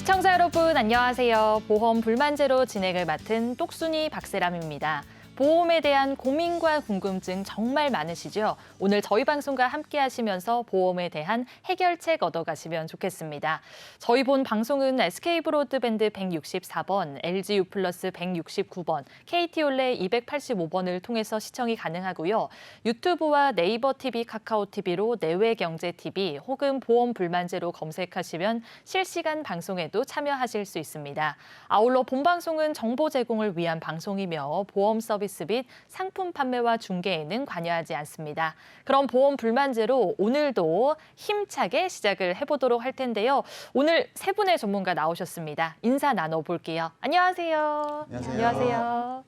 시청자 여러분 안녕하세요. 보험 불만제로 진행을 맡은 똑순이 박세람입니다. 보험에 대한 고민과 궁금증 정말 많으시죠? 오늘 저희 방송과 함께 하시면서 보험에 대한 해결책 얻어가시면 좋겠습니다. 저희 본 방송은 SK브로드밴드 164번, LGU 플러스 169번, KT올레 285번을 통해서 시청이 가능하고요. 유튜브와 네이버 TV, 카카오 TV로 내외경제TV 혹은 보험 불만제로 검색하시면 실시간 방송에도 참여하실 수 있습니다. 아울러 본 방송은 정보 제공을 위한 방송이며 보험 서비스 및 상품 판매와 중개에는 관여하지 않습니다. 그럼 보험 불만제로 오늘도 힘차게 시작을 해보도록 할 텐데요. 오늘 세 분의 전문가 나오셨습니다. 인사 나눠볼게요. 안녕하세요. 안녕하세요.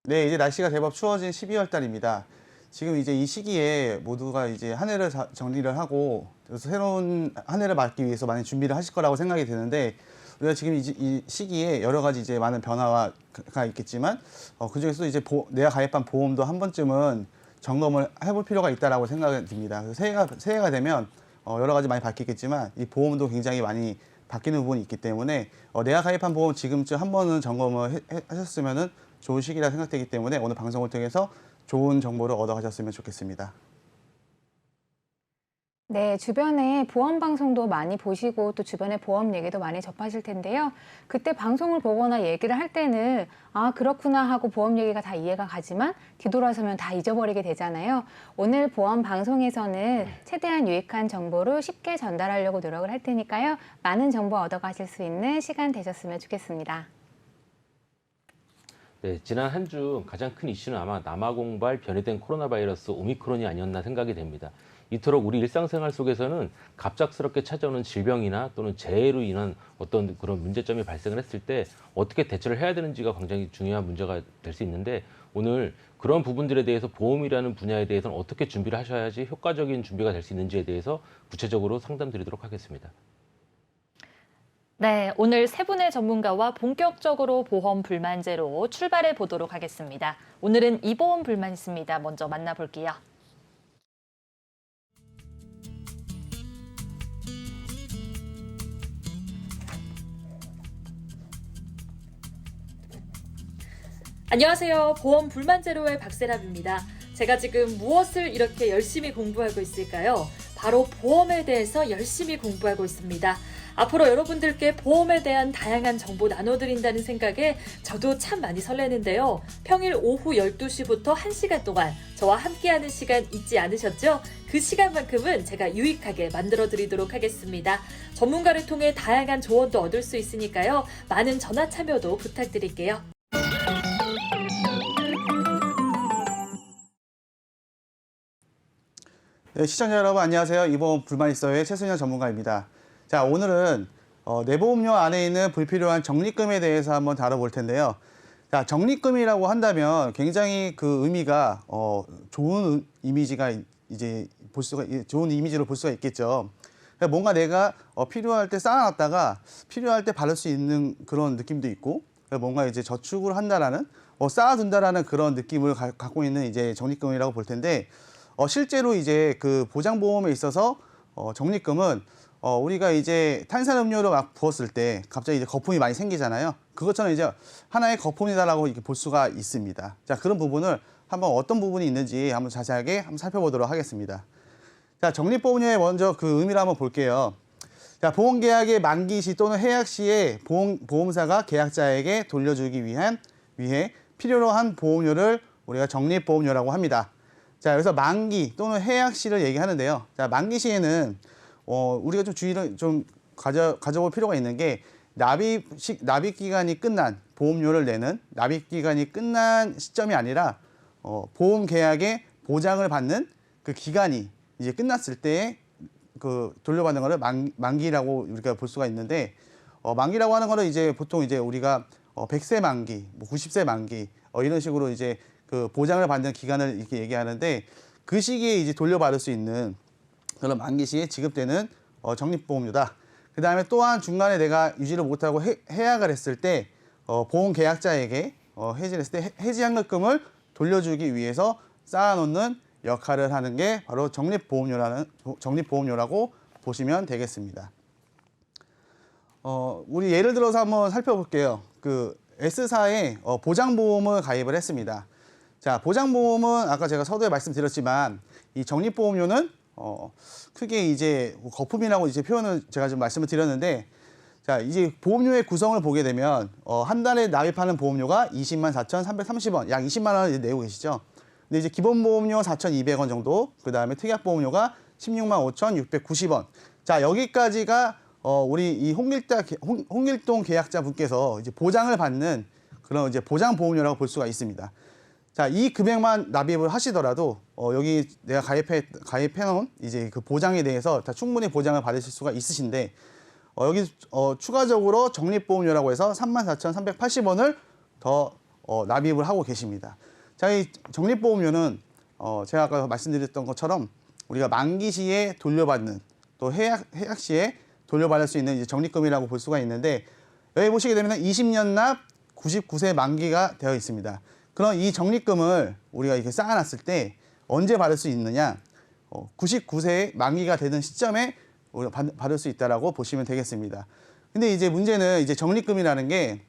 네, 이제 날씨가 제법 추워진 12월 달입니다. 지금 이제 이 시기에 모두가 이제 한 해를 정리를 하고 그래서 새로운 한 해를 맞기 위해서 많이 준비를 하실 거라고 생각이 드는데 우리가 지금 이 시기에 여러 가지 이제 많은 변화가 있겠지만 그중에서도 이제 내가 가입한 보험도 한 번쯤은 점검을 해볼 필요가 있다라고 생각이 듭니다. 새해가 되면 여러 가지 많이 바뀌겠지만 이 보험도 굉장히 많이 바뀌는 부분이 있기 때문에 내가 가입한 보험 지금쯤 한 번은 점검을 하셨으면은 좋은 시기라 생각되기 때문에 오늘 방송을 통해서 좋은 정보를 얻어가셨으면 좋겠습니다. 네, 주변에 보험 방송도 많이 보시고 또 주변에 보험 얘기도 많이 접하실 텐데요. 그때 방송을 보거나 얘기를 할 때는 아, 그렇구나 하고 보험 얘기가 다 이해가 가지만 뒤돌아서면 다 잊어버리게 되잖아요. 오늘 보험 방송에서는 최대한 유익한 정보를 쉽게 전달하려고 노력을 할 테니까요. 많은 정보 얻어가실 수 있는 시간 되셨으면 좋겠습니다. 네, 지난 한 주 가장 큰 이슈는 아마 남아공발 변이된 코로나 바이러스 오미크론이 아니었나 생각이 됩니다. 이토록 우리 일상생활 속에서는 갑작스럽게 찾아오는 질병이나 또는 재해로 인한 어떤 그런 문제점이 발생을 했을 때 어떻게 대처를 해야 되는지가 굉장히 중요한 문제가 될 수 있는데 오늘 그런 부분들에 대해서 보험이라는 분야에 대해서는 어떻게 준비를 하셔야지 효과적인 준비가 될 수 있는지에 대해서 구체적으로 상담드리도록 하겠습니다. 네, 오늘 세 분의 전문가와 본격적으로 보험 불만제로 출발해 보도록 하겠습니다. 오늘은 이 보험 불만 있습니다. 먼저 만나볼게요. 안녕하세요. 보험 불만제로의 박세람입니다. 제가 지금 무엇을 이렇게 열심히 공부하고 있을까요? 바로 보험에 대해서 열심히 공부하고 있습니다. 앞으로 여러분들께 보험에 대한 다양한 정보 나눠드린다는 생각에 저도 참 많이 설레는데요. 평일 오후 12시부터 1시간 동안 저와 함께하는 시간 잊지 않으셨죠? 그 시간만큼은 제가 유익하게 만들어드리도록 하겠습니다. 전문가를 통해 다양한 조언도 얻을 수 있으니까요. 많은 전화 참여도 부탁드릴게요. 네, 시청자 여러분 안녕하세요. 이보험 불만있어요의 최순현 전문가입니다. 자, 오늘은 내보험료 안에 있는 불필요한 적립금에 대해서 한번 다뤄볼 텐데요. 자, 적립금이라고 한다면 굉장히 그 의미가 좋은 이미지가 이제 좋은 이미지로 볼 수가 있겠죠. 그러니까 뭔가 내가 필요할 때 쌓아놨다가 필요할 때 받을 수 있는 그런 느낌도 있고, 뭔가 이제 저축을 한다라는 쌓아둔다라는 그런 느낌을 갖고 있는 이제 적립금이라고 볼 텐데. 실제로 이제 그 보장보험에 있어서 적립금은 우리가 이제 탄산음료를 막 부었을 때 갑자기 이제 거품이 많이 생기잖아요. 그것처럼 이제 하나의 거품이다라고 이렇게 볼 수가 있습니다. 자, 그런 부분을 한번 어떤 부분이 있는지 한번 자세하게 한번 살펴보도록 하겠습니다. 자, 적립보험료의 먼저 그 의미를 한번 볼게요. 자, 보험계약의 만기 시 또는 해약 시에 보험사가 계약자에게 돌려주기 위해 필요로 한 보험료를 우리가 적립보험료라고 합니다. 자, 여기서 만기 또는 해약 시를 얘기하는데요. 자, 만기 시에는 우리가 좀 주의를 좀 가져볼 필요가 있는 게 납입 기간이 끝난 보험료를 내는 납입 기간이 끝난 시점이 아니라 보험 계약의 보장을 받는 그 기간이 이제 끝났을 때 그 돌려받는 거를 만기라고 우리가 볼 수가 있는데 만기라고 하는 거는 이제 보통 이제 우리가 100세 만기, 90세 만기 이런 식으로 이제 그 보장을 받는 기간을 이렇게 얘기하는데 그 시기에 이제 돌려받을 수 있는 그런 만기 시에 지급되는 적립보험료다. 그 다음에 또한 중간에 내가 유지를 못하고 해약을 했을 때 보험 계약자에게 해지를 했을 때 해지환급금을 돌려주기 위해서 쌓아놓는 역할을 하는 게 바로 적립보험료라고 보시면 되겠습니다. 우리 예를 들어서 한번 살펴볼게요. 그 S사에 보장보험을 가입을 했습니다. 자, 보장보험은 아까 제가 서두에 말씀드렸지만 이 적립보험료는 크게 이제 거품이라고 이제 표현을 제가 좀 말씀을 드렸는데, 자, 이제 보험료의 구성을 보게 되면 한 달에 납입하는 보험료가 20만 4,330원, 약 20만 원을 내고 계시죠. 근데 이제 기본보험료 4,200원 정도, 그 다음에 특약보험료가 16만 5,690원. 자, 여기까지가 우리 이 홍길동 계약자분께서 이제 보장을 받는 그런 이제 보장보험료라고 볼 수가 있습니다. 자, 이 금액만 납입을 하시더라도 여기 내가 가입해놓은 이제 그 보장에 대해서 다 충분히 보장을 받으실 수가 있으신데, 여기 추가적으로 적립보험료라고 해서 34,380원을 더 납입을 하고 계십니다. 자, 이 적립보험료는 제가 아까 말씀드렸던 것처럼 우리가 만기 시에 돌려받는, 또 해약 시에 돌려받을 수 있는 이제 적립금이라고 볼 수가 있는데, 여기 보시게 되면 20년 납 99세 만기가 되어 있습니다. 그럼 이 적립금을 우리가 이렇게 쌓아놨을 때 언제 받을 수 있느냐? 99세의 만기가 되는 시점에 우리가 받을 수 있다라고 보시면 되겠습니다. 근데 이제 문제는 이제 적립금이라는 게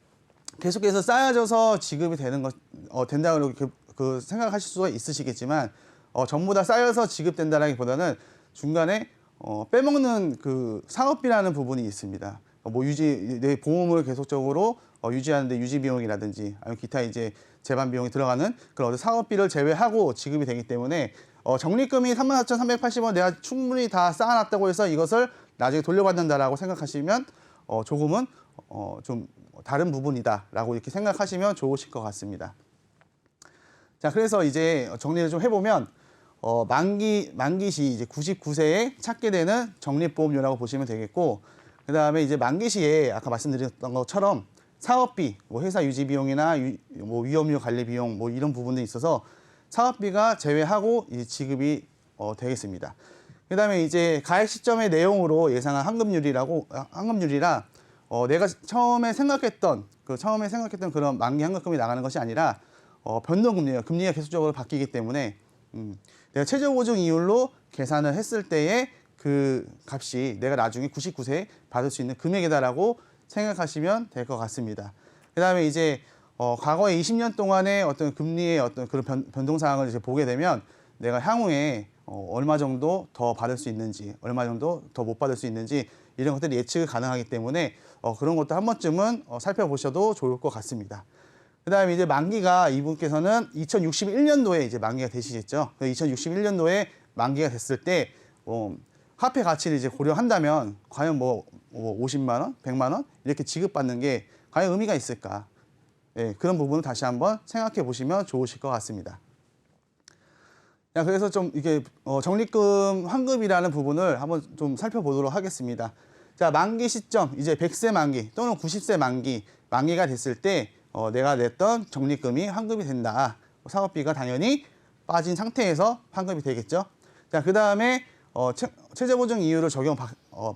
계속해서 쌓여져서 지급이 되는 된다고 그 생각하실 수가 있으시겠지만, 전부 다 쌓여서 지급된다라기보다는 중간에 빼먹는 그 사업비라는 부분이 있습니다. 뭐 내 보험을 계속적으로 유지하는데 유지 비용이라든지 아니면 기타 이제 재반 비용이 들어가는 그런 사업비를 제외하고 지급이 되기 때문에 적립금이 34,380원 내가 충분히 다 쌓아놨다고 해서 이것을 나중에 돌려받는다라고 생각하시면 조금은 좀 다른 부분이다라고 이렇게 생각하시면 좋으실 것 같습니다. 자, 그래서 이제 정리를 좀 해보면 만기 시 이제 99세에 찾게 되는 적립보험료라고 보시면 되겠고, 그 다음에 이제 만기 시에 아까 말씀드렸던 것처럼 사업비, 뭐 회사 유지 비용이나 뭐 위험료 관리 비용 뭐 이런 부분들이 있어서 사업비가 제외하고 이제 지급이 되겠습니다. 그 다음에 이제 가입 시점의 내용으로 예상한 환급률이라 내가 처음에 생각했던 그런 만기 환급금이 나가는 것이 아니라 변동금리예요. 금리가 계속적으로 바뀌기 때문에 내가 최저보증 이율로 계산을 했을 때의 그 값이 내가 나중에 99세에 받을 수 있는 금액이다라고 생각하시면 될 것 같습니다. 그 다음에 이제 과거에 20년 동안의 어떤 금리의 어떤 그런 변동 사항을 이제 보게 되면 내가 향후에 얼마 정도 더 받을 수 있는지, 얼마 정도 더 못 받을 수 있는지 이런 것들이 예측이 가능하기 때문에 그런 것도 한 번쯤은 살펴보셔도 좋을 것 같습니다. 그 다음에 이제 만기가 이분께서는 2061년도에 이제 만기가 되시겠죠. 2061년도에 만기가 됐을 때 화폐 가치를 이제 고려한다면 과연 뭐 50만 원, 100만 원 이렇게 지급받는 게 과연 의미가 있을까? 네, 그런 부분을 다시 한번 생각해 보시면 좋으실 것 같습니다. 자, 그래서 좀 이게 적립금 환급이라는 부분을 한번 좀 살펴보도록 하겠습니다. 자, 만기 시점 이제 100세 만기 또는 90세 만기가 됐을 때 내가 냈던 적립금이 환급이 된다. 사업비가 당연히 빠진 상태에서 환급이 되겠죠. 자, 그 다음에 최저보증 이율을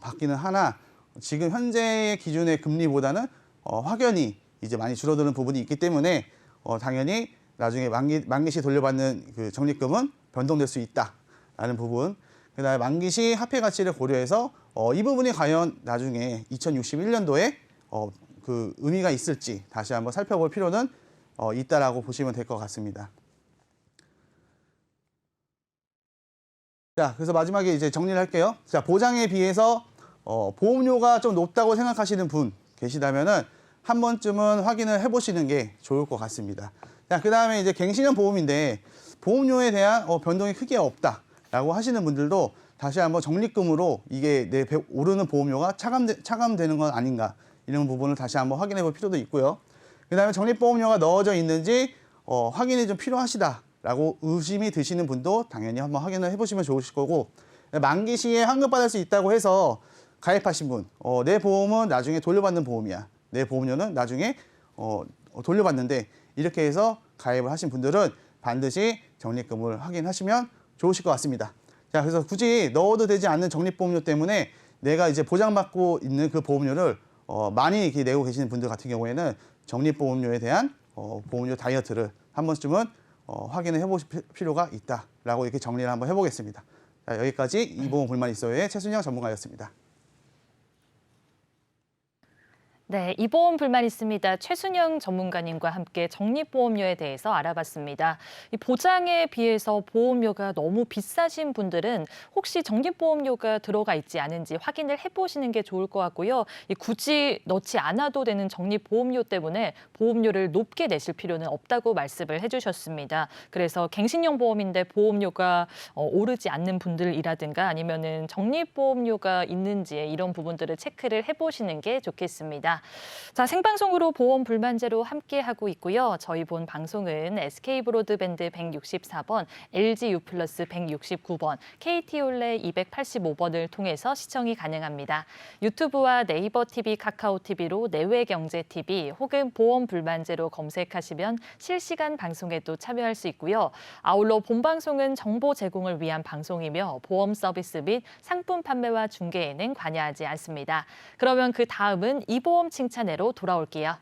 받기는 하나 지금 현재의 기준의 금리보다는 확연히 이제 많이 줄어드는 부분이 있기 때문에 당연히 나중에 만기 시 돌려받는 그 적립금은 변동될 수 있다라는 부분. 그다음에 만기 시 화폐 가치를 고려해서 이 부분이 과연 나중에 2061년도에 그 의미가 있을지 다시 한번 살펴볼 필요는 있다라고 보시면 될 것 같습니다. 자, 그래서 마지막에 이제 정리를 할게요. 자, 보장에 비해서 보험료가 좀 높다고 생각하시는 분 계시다면은 한 번쯤은 확인을 해보시는 게 좋을 것 같습니다. 자, 그 다음에 이제 갱신형 보험인데 보험료에 대한 변동이 크게 없다라고 하시는 분들도 다시 한번 적립금으로 이게 내 오르는 보험료가 차감되는 건 아닌가 이런 부분을 다시 한번 확인해 볼 필요도 있고요. 그 다음에 적립보험료가 넣어져 있는지 확인이 좀 필요하시다라고 의심이 드시는 분도 당연히 한번 확인을 해보시면 좋으실 거고, 만기 시에 환급받을 수 있다고 해서 가입하신 분, 내 보험은 나중에 돌려받는 보험이야. 내 보험료는 나중에 돌려받는데 이렇게 해서 가입을 하신 분들은 반드시 적립금을 확인하시면 좋으실 것 같습니다. 자, 그래서 굳이 넣어도 되지 않는 적립보험료 때문에 내가 이제 보장받고 있는 그 보험료를 많이 이렇게 내고 계시는 분들 같은 경우에는 적립보험료에 대한 보험료 다이어트를 한 번쯤은 확인을 해보실 필요가 있다라고 이렇게 정리를 한번 해보겠습니다. 자, 여기까지 이보험 불만 있어요의 최순영 전문가였습니다. 네, 이 보험 불만 있습니다. 최순영 전문가님과 함께 적립보험료에 대해서 알아봤습니다. 이 보장에 비해서 보험료가 너무 비싸신 분들은 혹시 적립보험료가 들어가 있지 않은지 확인을 해보시는 게 좋을 것 같고요. 굳이 넣지 않아도 되는 적립보험료 때문에 보험료를 높게 내실 필요는 없다고 말씀을 해주셨습니다. 그래서 갱신형 보험인데 보험료가 오르지 않는 분들이라든가 아니면은 적립보험료가 있는지 이런 부분들을 체크를 해보시는 게 좋겠습니다. 자, 생방송으로 보험 불만제로 함께하고 있고요. 저희 본 방송은 SK브로드밴드 164번, LGU 플러스 169번, KT올레 285번을 통해서 시청이 가능합니다. 유튜브와 네이버 TV, 카카오 TV로 내외경제TV 혹은 보험 불만제로 검색하시면 실시간 방송에도 참여할 수 있고요. 아울러 본 방송은 정보 제공을 위한 방송이며 보험 서비스 및 상품 판매와 중개에는 관여하지 않습니다. 그러면 그 다음은 이 보험 칭찬회로 돌아올게요.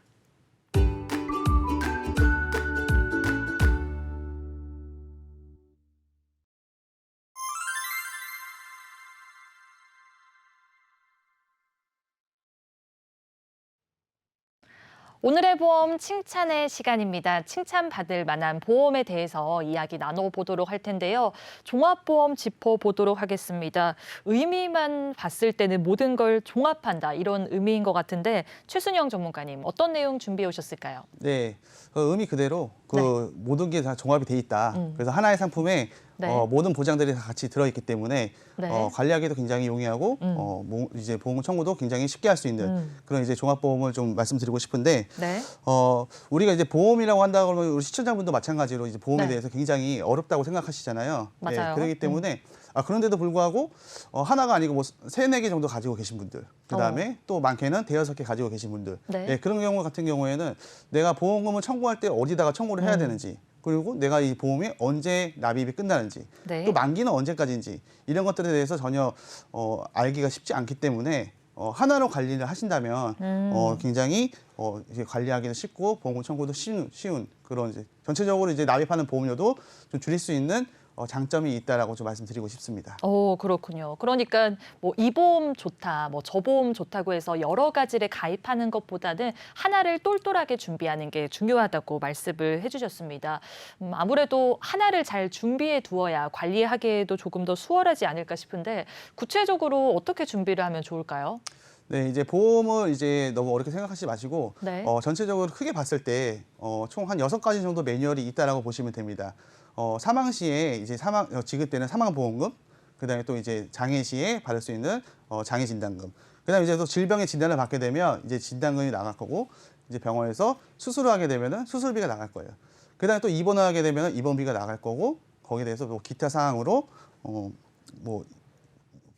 오늘의 보험 칭찬의 시간입니다. 칭찬받을 만한 보험에 대해서 이야기 나눠보도록 할 텐데요. 종합보험 짚어보도록 하겠습니다. 의미만 봤을 때는 모든 걸 종합한다 이런 의미인 것 같은데 최순영 전문가님 어떤 내용 준비해 오셨을까요? 네, 그 의미 그대로 그 네. 모든 게 다 종합이 돼 있다. 그래서 하나의 상품에 네. 모든 보장들이 다 같이 들어있기 때문에 네. 관리하기도 굉장히 용이하고 이제 보험 청구도 굉장히 쉽게 할 수 있는 그런 이제 종합보험을 좀 말씀드리고 싶은데 네. 우리가 이제 보험이라고 한다 그러면 우리 시청자분도 마찬가지로 이제 보험에 네. 대해서 굉장히 어렵다고 생각하시잖아요. 맞아요. 그렇기 때문에 그런데도 불구하고 하나가 아니고 뭐 세네 개 정도 가지고 계신 분들, 그다음에 또 많게는 대여섯 개 가지고 계신 분들, 네. 그런 경우 같은 경우에는 내가 보험금을 청구할 때 어디다가 청구를 해야 되는지, 그리고 내가 이 보험이 언제 납입이 끝나는지, 네. 또 만기는 언제까지인지 이런 것들에 대해서 전혀 알기가 쉽지 않기 때문에 하나로 관리를 하신다면 굉장히 이제 관리하기도 쉽고 보험금 청구도 쉬운 그런 이제 전체적으로 이제 납입하는 보험료도 좀 줄일 수 있는 장점이 있다라고 좀 말씀드리고 싶습니다. 그렇군요. 그러니까 뭐 이 보험 좋다, 뭐 저 보험 좋다고 해서 여러 가지를 가입하는 것보다는 하나를 똘똘하게 준비하는 게 중요하다고 말씀을 해주셨습니다. 아무래도 하나를 잘 준비해 두어야 관리하기에도 조금 더 수월하지 않을까 싶은데 구체적으로 어떻게 준비를 하면 좋을까요? 네, 이제 보험을 이제 너무 어렵게 생각하지 마시고 네. 전체적으로 크게 봤을 때 총 한 6가지 정도 매뉴얼이 있다라고 보시면 됩니다. 사망 시에 이제 지급되는 사망보험금, 그다음에 또 이제 장애 시에 받을 수 있는 장애 진단금, 그다음에 이제 또 질병의 진단을 받게 되면 이제 진단금이 나갈 거고, 이제 병원에서 수술을 하게 되면은 수술비가 나갈 거예요. 그다음에 또 입원을 하게 되면은 입원비가 나갈 거고, 거기에 대해서 뭐 기타 사항으로 뭐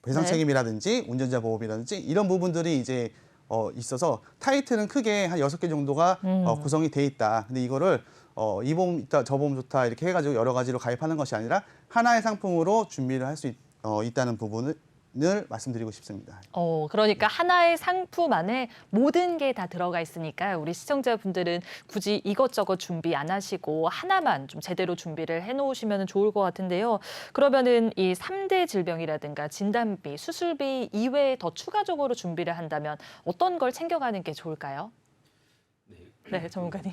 배상 네. 책임이라든지 운전자 보험이라든지 이런 부분들이 이제 있어서 타이틀은 크게 한 6개 정도가 구성이 돼 있다. 근데 이거를 이 보험 있다, 저 보험 좋다 이렇게 해가지고 여러 가지로 가입하는 것이 아니라 하나의 상품으로 준비를 할 수 있다는 부분을 말씀드리고 싶습니다. 그러니까 하나의 상품 안에 모든 게 다 들어가 있으니까 우리 시청자분들은 굳이 이것저것 준비 안 하시고 하나만 좀 제대로 준비를 해놓으시면 좋을 것 같은데요. 그러면은 이 3대 질병이라든가 진단비, 수술비 이외에 더 추가적으로 준비를 한다면 어떤 걸 챙겨가는 게 좋을까요? 네, 전문가님.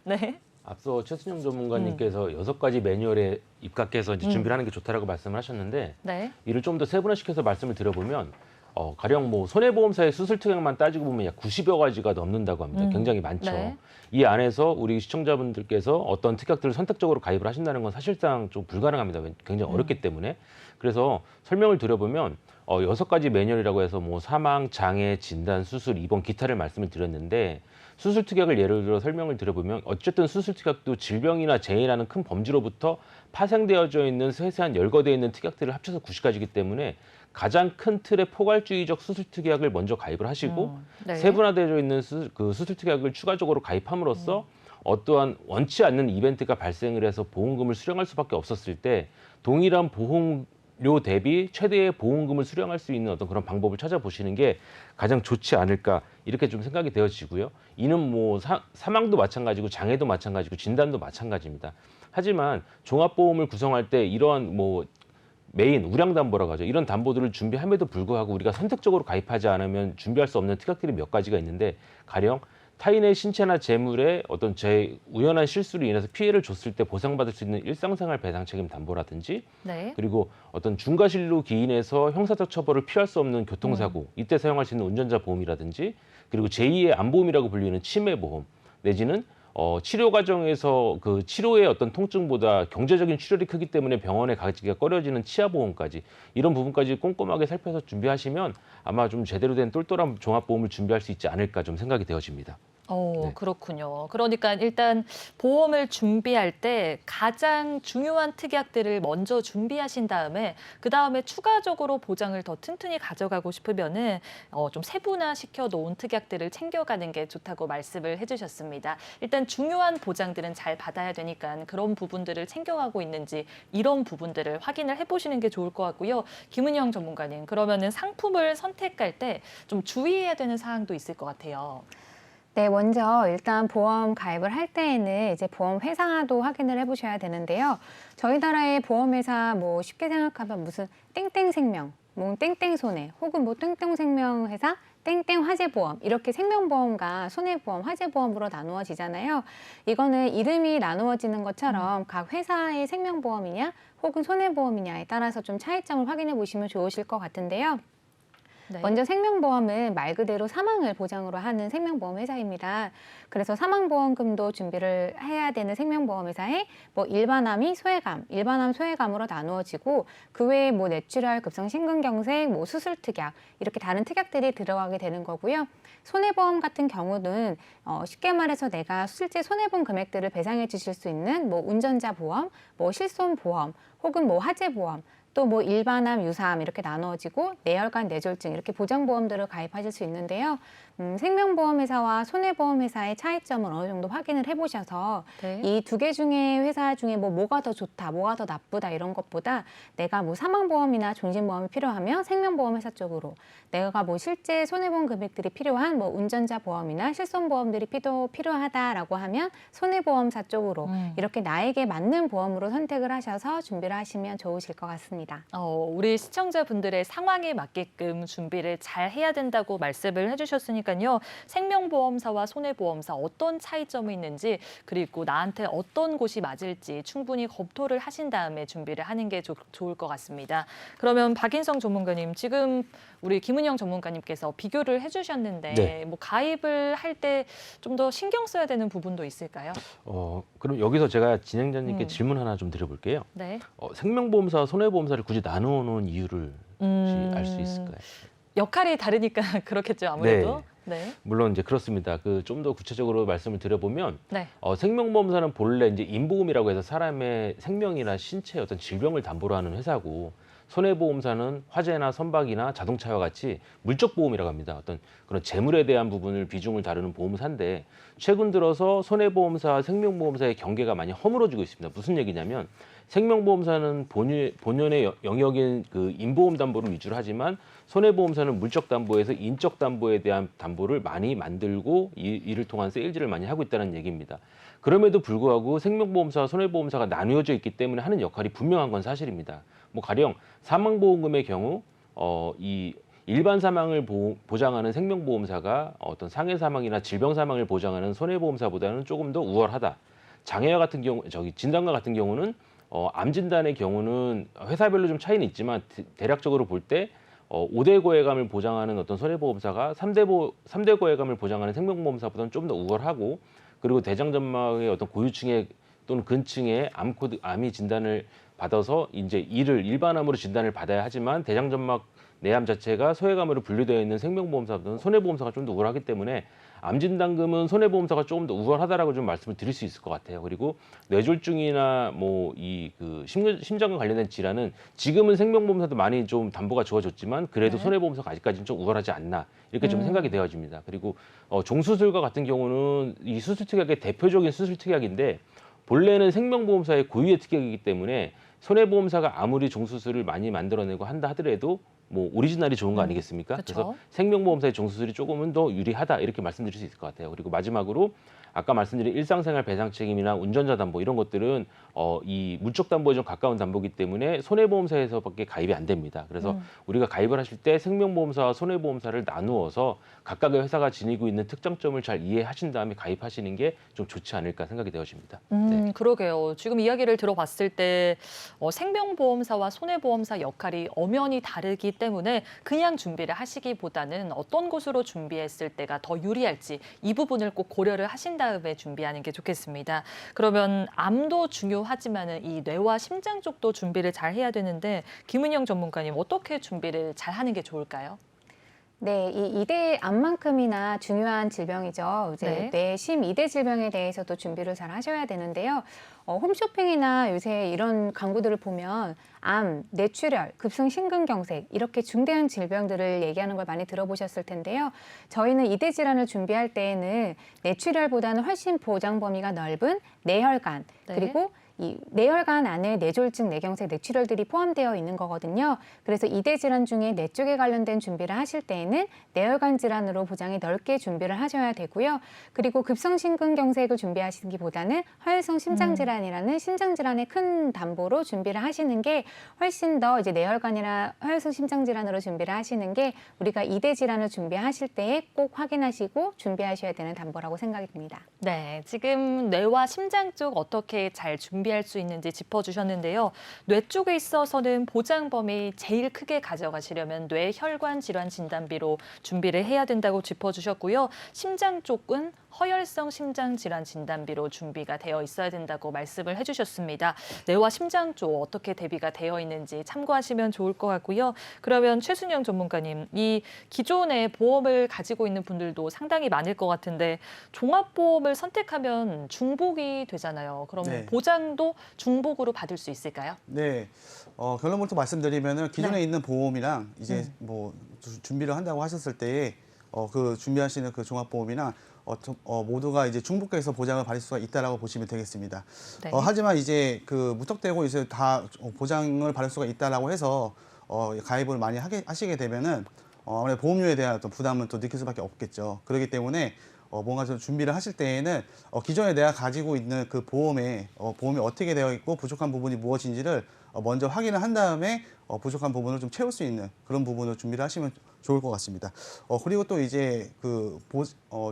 네. 앞서 최순영 전문가님께서 6가지 매뉴얼에 입각해서 이제 준비를 하는 게 좋다라고 말씀을 하셨는데 네. 이를 좀 더 세분화시켜서 말씀을 드려보면 가령 뭐 손해보험사의 수술 특약만 따지고 보면 약 90여 가지가 넘는다고 합니다. 굉장히 많죠. 네. 이 안에서 우리 시청자분들께서 어떤 특약들을 선택적으로 가입을 하신다는 건 사실상 좀 불가능합니다. 굉장히 어렵기 때문에. 그래서 설명을 드려보면 6가지 매뉴얼이라고 해서 뭐 사망, 장애, 진단, 수술, 입원, 기타를 말씀을 드렸는데 수술 특약을 예를 들어 설명을 드려보면 어쨌든 수술 특약도 질병이나 재해라는 큰 범주로부터 파생되어져 있는 세세한 열거되어 있는 특약들을 합쳐서 90가지이기 때문에 가장 큰 틀의 포괄주의적 수술 특약을 먼저 가입을 하시고 네. 세분화되어 있는 수술 특약을 추가적으로 가입함으로써 어떠한 원치 않는 이벤트가 발생을 해서 보험금을 수령할 수밖에 없었을 때 동일한 보험료 대비 최대의 보험금을 수령할 수 있는 어떤 그런 방법을 찾아보시는 게 가장 좋지 않을까 이렇게 좀 생각이 되어지고요. 이는 뭐 사망도 마찬가지고 장애도 마찬가지고 진단도 마찬가지입니다. 하지만 종합보험을 구성할 때 이러한 뭐 메인 우량 담보라고 하죠. 이런 담보들을 준비함에도 불구하고 우리가 선택적으로 가입하지 않으면 준비할 수 없는 특약들이 몇 가지가 있는데, 가령 타인의 신체나 재물에 어떤 우연한 실수로 인해서 피해를 줬을 때 보상받을 수 있는 일상생활 배상 책임 담보라든지, 네. 그리고 어떤 중과실로 기인해서 형사적 처벌을 피할 수 없는 교통사고, 이때 사용할 수 있는 운전자 보험이라든지, 그리고 제2의 안보험이라고 불리는 치매보험, 내지는 치료 과정에서 그 치료의 어떤 통증보다 경제적인 출혈이 크기 때문에 병원에 가기가 꺼려지는 치아보험까지, 이런 부분까지 꼼꼼하게 살펴서 준비하시면 아마 좀 제대로 된 똘똘한 종합보험을 준비할 수 있지 않을까 좀 생각이 되어집니다. 네. 그렇군요. 그러니까 일단 보험을 준비할 때 가장 중요한 특약들을 먼저 준비하신 다음에 그다음에 추가적으로 보장을 더 튼튼히 가져가고 싶으면은 좀 세분화시켜 놓은 특약들을 챙겨가는 게 좋다고 말씀을 해주셨습니다. 일단 중요한 보장들은 잘 받아야 되니까 그런 부분들을 챙겨가고 있는지 이런 부분들을 확인을 해보시는 게 좋을 것 같고요. 김은영 전문가님, 그러면은 상품을 선택할 때 좀 주의해야 되는 사항도 있을 것 같아요. 네, 먼저 일단 보험 가입을 할 때에는 이제 보험 회사도 확인을 해보셔야 되는데요. 저희 나라의 보험회사 뭐 쉽게 생각하면 무슨 땡땡생명, 뭐 땡땡손해, 혹은 뭐 땡땡생명회사, 땡땡화재보험, 이렇게 생명보험과 손해보험, 화재보험으로 나누어지잖아요. 이거는 이름이 나누어지는 것처럼 각 회사의 생명보험이냐 혹은 손해보험이냐에 따라서 좀 차이점을 확인해 보시면 좋으실 것 같은데요. 네. 먼저 생명보험은 말 그대로 사망을 보장으로 하는 생명보험 회사입니다. 그래서 사망보험금도 준비를 해야 되는 생명보험 회사에 뭐 일반암이 소외감, 일반암 소외감으로 나누어지고 그 외에 뭐 뇌출혈, 급성심근경색, 뭐 수술특약 이렇게 다른 특약들이 들어가게 되는 거고요. 손해보험 같은 경우는 쉽게 말해서 내가 실제 손해본 금액들을 배상해 주실 수 있는 뭐 운전자 보험, 뭐 실손보험 혹은 뭐 화재보험, 또 뭐 일반암, 유사암 이렇게 나누어지고 뇌혈관, 뇌졸중 이렇게 보장보험들을 가입하실 수 있는데요. 생명보험회사와 손해보험회사의 차이점을 어느 정도 확인을 해보셔서 네. 이 두 개 중에 회사 중에 뭐가 더 좋다, 뭐가 더 나쁘다 이런 것보다 내가 뭐 사망보험이나 종신보험이 필요하면 생명보험회사 쪽으로, 내가 뭐 실제 손해보험 금액들이 필요한 뭐 운전자 보험이나 실손보험들이 필요하다라고 하면 손해보험사 쪽으로 이렇게 나에게 맞는 보험으로 선택을 하셔서 준비를 하시면 좋으실 것 같습니다. 우리 시청자분들의 상황에 맞게끔 준비를 잘 해야 된다고 말씀을 해주셨으니까요. 생명보험사와 손해보험사 어떤 차이점이 있는지, 그리고 나한테 어떤 곳이 맞을지 충분히 검토를 하신 다음에 준비를 하는 게 좋을 것 같습니다. 그러면 박인성 전문가님, 지금 우리 김은영 전문가님께서 비교를 해주셨는데 네. 뭐 가입을 할 때 좀 더 신경 써야 되는 부분도 있을까요? 그럼 여기서 제가 진행자님께 질문 하나 좀 드려볼게요. 네. 생명보험사와 손해보험사를 굳이 나누어 놓은 이유를 혹시 알 수 있을까요? 역할이 다르니까 그렇겠죠, 아무래도. 네. 물론 이제 그렇습니다. 그 좀 더 구체적으로 말씀을 드려보면, 네. 생명보험사는 본래 이제 인보험이라고 해서 사람의 생명이나 신체의 어떤 질병을 담보로 하는 회사고, 손해보험사는 화재나 선박이나 자동차와 같이 물적 보험이라고 합니다. 어떤 그런 재물에 대한 부분을 비중을 다루는 보험사인데, 최근 들어서 손해보험사와 생명보험사의 경계가 많이 허물어지고 있습니다. 무슨 얘기냐면, 생명보험사는 본연의 영역인 그 인보험 담보를 위주로 하지만 손해보험사는 물적 담보에서 인적 담보에 대한 담보를 많이 만들고 이를 통한 세일즈를 많이 하고 있다는 얘기입니다. 그럼에도 불구하고 생명보험사와 손해보험사가 나누어져 있기 때문에 하는 역할이 분명한 건 사실입니다. 뭐 가령 사망보험금의 경우 이 일반 사망을 보장하는 생명보험사가 어떤 상해 사망이나 질병 사망을 보장하는 손해보험사보다는 조금 더 우월하다. 장애와 같은 경우, 진단과 같은 경우는 암 진단의 경우는 회사별로 좀 차이는 있지만 대략적으로 볼 때 5대 고해감을 보장하는 어떤 손해보험사가 3대 고해감을 보장하는 생명보험사보다는 좀 더 우월하고, 그리고 대장점막의 어떤 고유층에 또는 근층에 암이 진단을 받아서 이제 이를 일반암으로 진단을 받아야 하지만 대장점막 내암 자체가 소외감으로 분류되어 있는 생명보험사보다는 손해보험사가 좀 더 우월하기 때문에 암 진단금은 손해보험사가 조금 더 우월하다라고 좀 말씀을 드릴 수 있을 것 같아요. 그리고 뇌졸중이나 뭐 심장과 관련된 질환은 지금은 생명보험사도 많이 좀 담보가 주어졌지만 그래도 네. 손해보험사가 아직까지는 좀 우월하지 않나 이렇게 좀 생각이 되어집니다. 그리고 종수술과 같은 경우는 이 수술 특약의 대표적인 수술 특약인데 본래는 생명보험사의 고유의 특약이기 때문에 손해보험사가 아무리 종수술을 많이 만들어내고 한다 하더라도 뭐 오리지널이 좋은 거 아니겠습니까? 그쵸. 그래서 생명보험사의 종수술이 조금은 더 유리하다 이렇게 말씀드릴 수 있을 것 같아요. 그리고 마지막으로 아까 말씀드린 일상생활 배상 책임이나 운전자 담보 이런 것들은 이 물적 담보에 좀 가까운 담보이기 때문에 손해보험사에서밖에 가입이 안 됩니다. 그래서 우리가 가입을 하실 때 생명보험사와 손해보험사를 나누어서 각각의 회사가 지니고 있는 특장점을 잘 이해하신 다음에 가입하시는 게 좀 좋지 않을까 생각이 되어집니다. 네. 그러게요. 지금 이야기를 들어봤을 때 생명보험사와 손해보험사 역할이 엄연히 다르기 때문에 그냥 준비를 하시기보다는 어떤 곳으로 준비했을 때가 더 유리할지 이 부분을 꼭 고려를 하신 다음에 준비하는 게 좋겠습니다. 그러면 암도 중요하지만 이 뇌와 심장 쪽도 준비를 잘 해야 되는데 김은영 전문가님 어떻게 준비를 잘 하는 게 좋을까요? 네, 이 2대 암만큼이나 중요한 질병이죠. 이제 네. 뇌 심 2대 질병에 대해서도 준비를 잘 하셔야 되는데요. 홈쇼핑이나 요새 이런 광고들을 보면 암, 뇌출혈, 급성 심근경색 이렇게 중대한 질병들을 얘기하는 걸 많이 들어보셨을 텐데요. 저희는 2대 질환을 준비할 때에는 뇌출혈보다는 훨씬 보장 범위가 넓은 뇌혈관 네. 그리고 이 뇌혈관 안에 뇌졸중, 뇌경색, 뇌출혈들이 포함되어 있는 거거든요. 그래서 2대 질환 중에 뇌 쪽에 관련된 준비를 하실 때에는 뇌혈관 질환으로 보장이 넓게 준비를 하셔야 되고요. 그리고 급성심근경색을 준비하시기보다는 허혈성 심장질환이라는 심장질환의 큰 담보로 준비를 하시는 게 훨씬 더 이제 뇌혈관이나 허혈성 심장질환으로 준비를 하시는 게 우리가 2대 질환을 준비하실 때에 꼭 확인하시고 준비하셔야 되는 담보라고 생각이 듭니다. 네, 지금 뇌와 심장 쪽 어떻게 잘 준비할 수 있는지 짚어주셨는데요. 뇌 쪽에 있어서는 보장 범위 제일 크게 가져가시려면 뇌혈관 질환 진단비로 준비를 해야 된다고 짚어주셨고요. 심장 쪽은 허혈성 심장 질환 진단비로 준비가 되어 있어야 된다고 말씀을 해주셨습니다. 뇌와 심장 쪽 어떻게 대비가 되어 있는지 참고하시면 좋을 것 같고요. 그러면 최순영 전문가님, 이 기존의 보험을 가지고 있는 분들도 상당히 많을 것 같은데 종합보험을 선택하면 중복이 되잖아요. 그럼 네. 보장도 중복으로 받을 수 있을까요? 네. 결론부터 말씀드리면은 기존에 네. 있는 보험이랑 이제 뭐 준비를 한다고 하셨을 때에 그 준비하시는 그 종합보험이랑 모두가 이제 중복해서 보장을 받을 수가 있다라고 보시면 되겠습니다. 네. 하지만 이제 그 무턱대고 이제 다 보장을 받을 수가 있다라고 해서 가입을 많이 하시게 되면은 아무래도 보험료에 대한 어떤 부담은 또 느낄 수밖에 없겠죠. 그렇기 때문에 뭔가 좀 준비를 하실 때에는 기존에 내가 가지고 있는 그 보험이 어떻게 되어 있고 부족한 부분이 무엇인지를 먼저 확인을 한 다음에 부족한 부분을 좀 채울 수 있는 그런 부분을 준비를 하시면 좋을 것 같습니다. 그리고 또 이제 그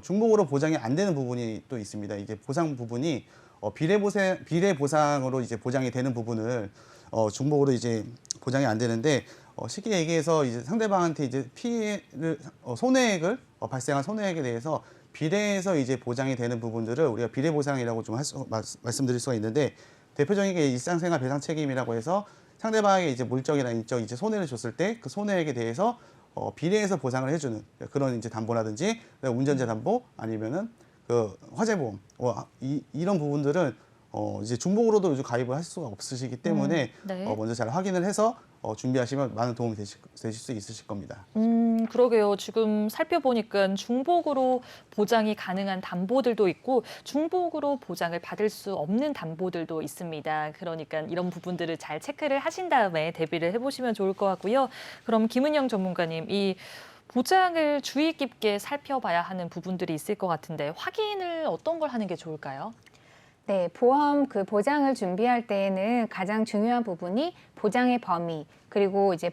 중복으로 보장이 안 되는 부분이 또 있습니다. 이제 보상 부분이 비례 보상으로 이제 보장이 되는 부분을 중복으로 이제 보장이 안 되는데 쉽게 얘기해서 이제 상대방한테 이제 피해를 손해액을 발생한 손해액에 대해서 비례해서 이제 보장이 되는 부분들을 우리가 비례 보상이라고 좀 말씀드릴 수가 있는데 대표적인 게 일상생활 배상 책임이라고 해서 상대방에게 이제 물적이나 인적 이제 손해를 줬을 때 그 손해액에 대해서 비례해서 보상을 해주는 그런 이제 담보라든지 운전자 담보 아니면은 그 화재보험 이런 부분들은 이제 중복으로도 요즘 가입을 할 수가 없으시기 때문에 네. 먼저 잘 확인을 해서 준비하시면 많은 도움이 되실 수 있으실 겁니다. 그러게요. 지금 살펴보니까 중복으로 보장이 가능한 담보들도 있고 중복으로 보장을 받을 수 없는 담보들도 있습니다. 그러니까 이런 부분들을 잘 체크를 하신 다음에 대비를 해보시면 좋을 것 같고요. 그럼 김은영 전문가님, 이 보장을 주의 깊게 살펴봐야 하는 부분들이 있을 것 같은데 확인을 어떤 걸 하는 게 좋을까요? 네, 보험 그 보장을 준비할 때에는 가장 중요한 부분이 보장의 범위, 그리고 이제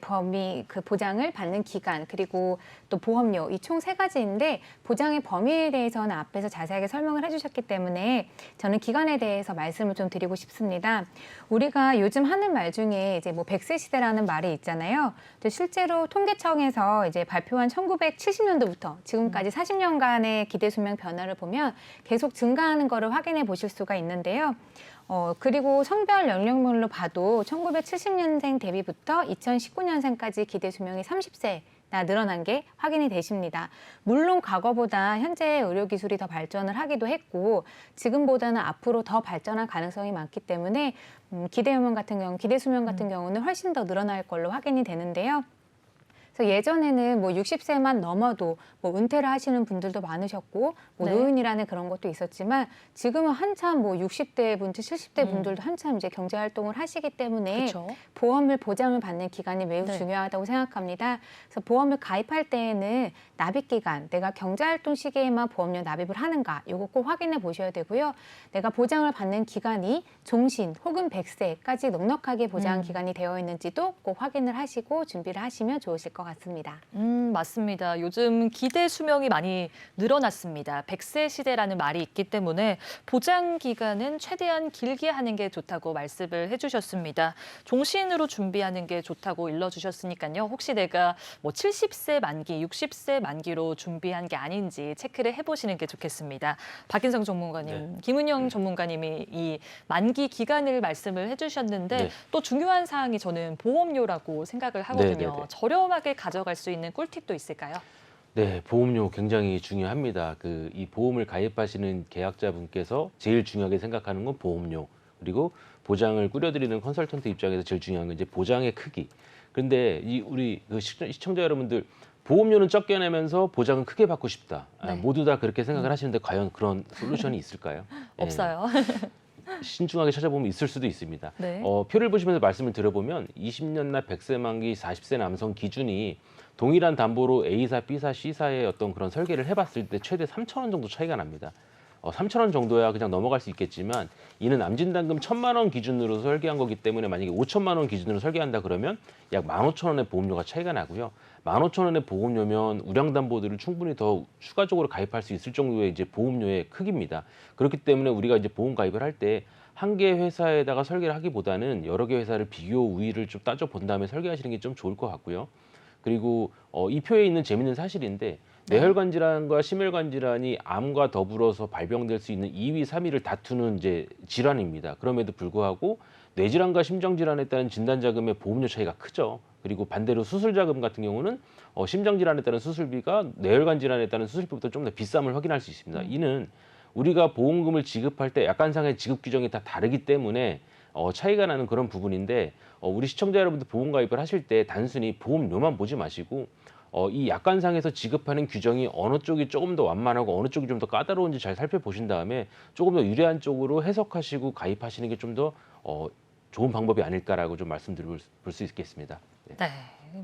그 보장을 받는 기간, 그리고 또 보험료, 이 총 3가지인데 보장의 범위에 대해서는 앞에서 자세하게 설명을 해주셨기 때문에 저는 기간에 대해서 말씀을 좀 드리고 싶습니다. 우리가 요즘 하는 말 중에 이제 뭐 100세 시대라는 말이 있잖아요. 실제로 통계청에서 이제 발표한 1970년도부터 지금까지 40년간의 기대 수명 변화를 보면 계속 증가하는 거를 확인해 보실 수가 있는데요. 그리고 성별 연령별로 봐도 1970년생 대비부터 2019년생까지 기대 수명이 30세나 늘어난 게 확인이 되십니다. 물론 과거보다 현재 의료기술이 더 발전을 하기도 했고 지금보다는 앞으로 더 발전할 가능성이 많기 때문에 기대 수명 같은 경우는 훨씬 더 늘어날 걸로 확인이 되는데요. 그래서 예전에는 뭐 60세만 넘어도 뭐 은퇴를 하시는 분들도 많으셨고 뭐 네. 노인이라는 그런 것도 있었지만 지금은 한참 뭐 60대 분들, 70대 분들도 한참 이제 경제 활동을 하시기 때문에 그렇죠. 보험을 보장을 받는 기간이 매우 네. 중요하다고 생각합니다. 그래서 보험을 가입할 때에는 납입 기간, 내가 경제 활동 시기에만 보험료 납입을 하는가, 요거 꼭 확인해 보셔야 되고요. 내가 보장을 받는 기간이 종신 혹은 100세까지 넉넉하게 보장 기간이 되어 있는지도 꼭 확인을 하시고 준비를 하시면 좋으실 것 같습니다. 맞습니다. 요즘 기대 수명이 많이 늘어났습니다. 100세 시대라는 말이 있기 때문에 보장 기간은 최대한 길게 하는 게 좋다고 말씀을 해주셨습니다. 종신으로 준비하는 게 좋다고 일러주셨으니까요. 혹시 내가 뭐 70세 만기, 60세 만기로 준비한 게 아닌지 체크를 해보시는 게 좋겠습니다. 박인성 전문가님, 김은영 전문가님이 이 만기 기간을 말씀을 해주셨는데 네. 또 중요한 사항이 저는 보험료라고 생각을 하거든요. 네네네. 저렴하게 가져갈 수 있는 꿀팁도 있을까요? 네, 보험료 굉장히 중요합니다. 이 보험을 가입하시는 계약자분께서 제일 중요하게 생각하는 건 보험료, 그리고 보장을 꾸려드리는 컨설턴트 입장에서 제일 중요한 건 이제 보장의 크기. 그런데 우리 시청자 여러분들, 보험료는 적게 내면서 보장은 크게 받고 싶다. 네. 모두 다 그렇게 생각을 하시는데 과연 그런 솔루션이 있을까요? 예. 없어요. 신중하게 찾아보면 있을 수도 있습니다. 네. 표를 보시면서 말씀을 들어보면 20년 나 100세 만기 40세 남성 기준이 동일한 담보로 A사, B사, C사의 어떤 그런 설계를 해봤을 때 최대 3,000원 정도 차이가 납니다. 3,000원 정도야 그냥 넘어갈 수 있겠지만 이는 남진단금 1,000만 원 기준으로 설계한 거기 때문에 만약에 5천만 원 기준으로 설계한다 그러면 약 15,000원의 보험료가 차이가 나고요. 15,000원의 보험료면 우량담보들을 충분히 더 추가적으로 가입할 수 있을 정도의 이제 보험료의 크기입니다. 그렇기 때문에 우리가 이제 보험 가입을 할 때 한 개 회사에다가 설계를 하기보다는 여러 개 회사를 비교 우위를 좀 따져 본 다음에 설계하시는 게 좀 좋을 것 같고요. 그리고 이 표에 있는 재밌는 사실인데 뇌혈관 질환과 심혈관 질환이 암과 더불어서 발병될 수 있는 2위, 3위를 다투는 이제 질환입니다. 그럼에도 불구하고 뇌질환과 심장질환에 따른 진단자금의 보험료 차이가 크죠. 그리고 반대로 수술자금 같은 경우는 심장질환에 따른 수술비가 뇌혈관 질환에 따른 수술비보다 좀 더 비쌈을 확인할 수 있습니다. 이는 우리가 보험금을 지급할 때 약관상의 지급 규정이 다 다르기 때문에 차이가 나는 그런 부분인데 우리 시청자 여러분들 보험 가입을 하실 때 단순히 보험료만 보지 마시고 이 약관상에서 지급하는 규정이 어느 쪽이 조금 더 완만하고 어느 쪽이 좀 더 까다로운지 잘 살펴보신 다음에 조금 더 유리한 쪽으로 해석하시고 가입하시는 게 좀 더 좋은 방법이 아닐까라고 좀 말씀드릴 수 있겠습니다. 네. 네.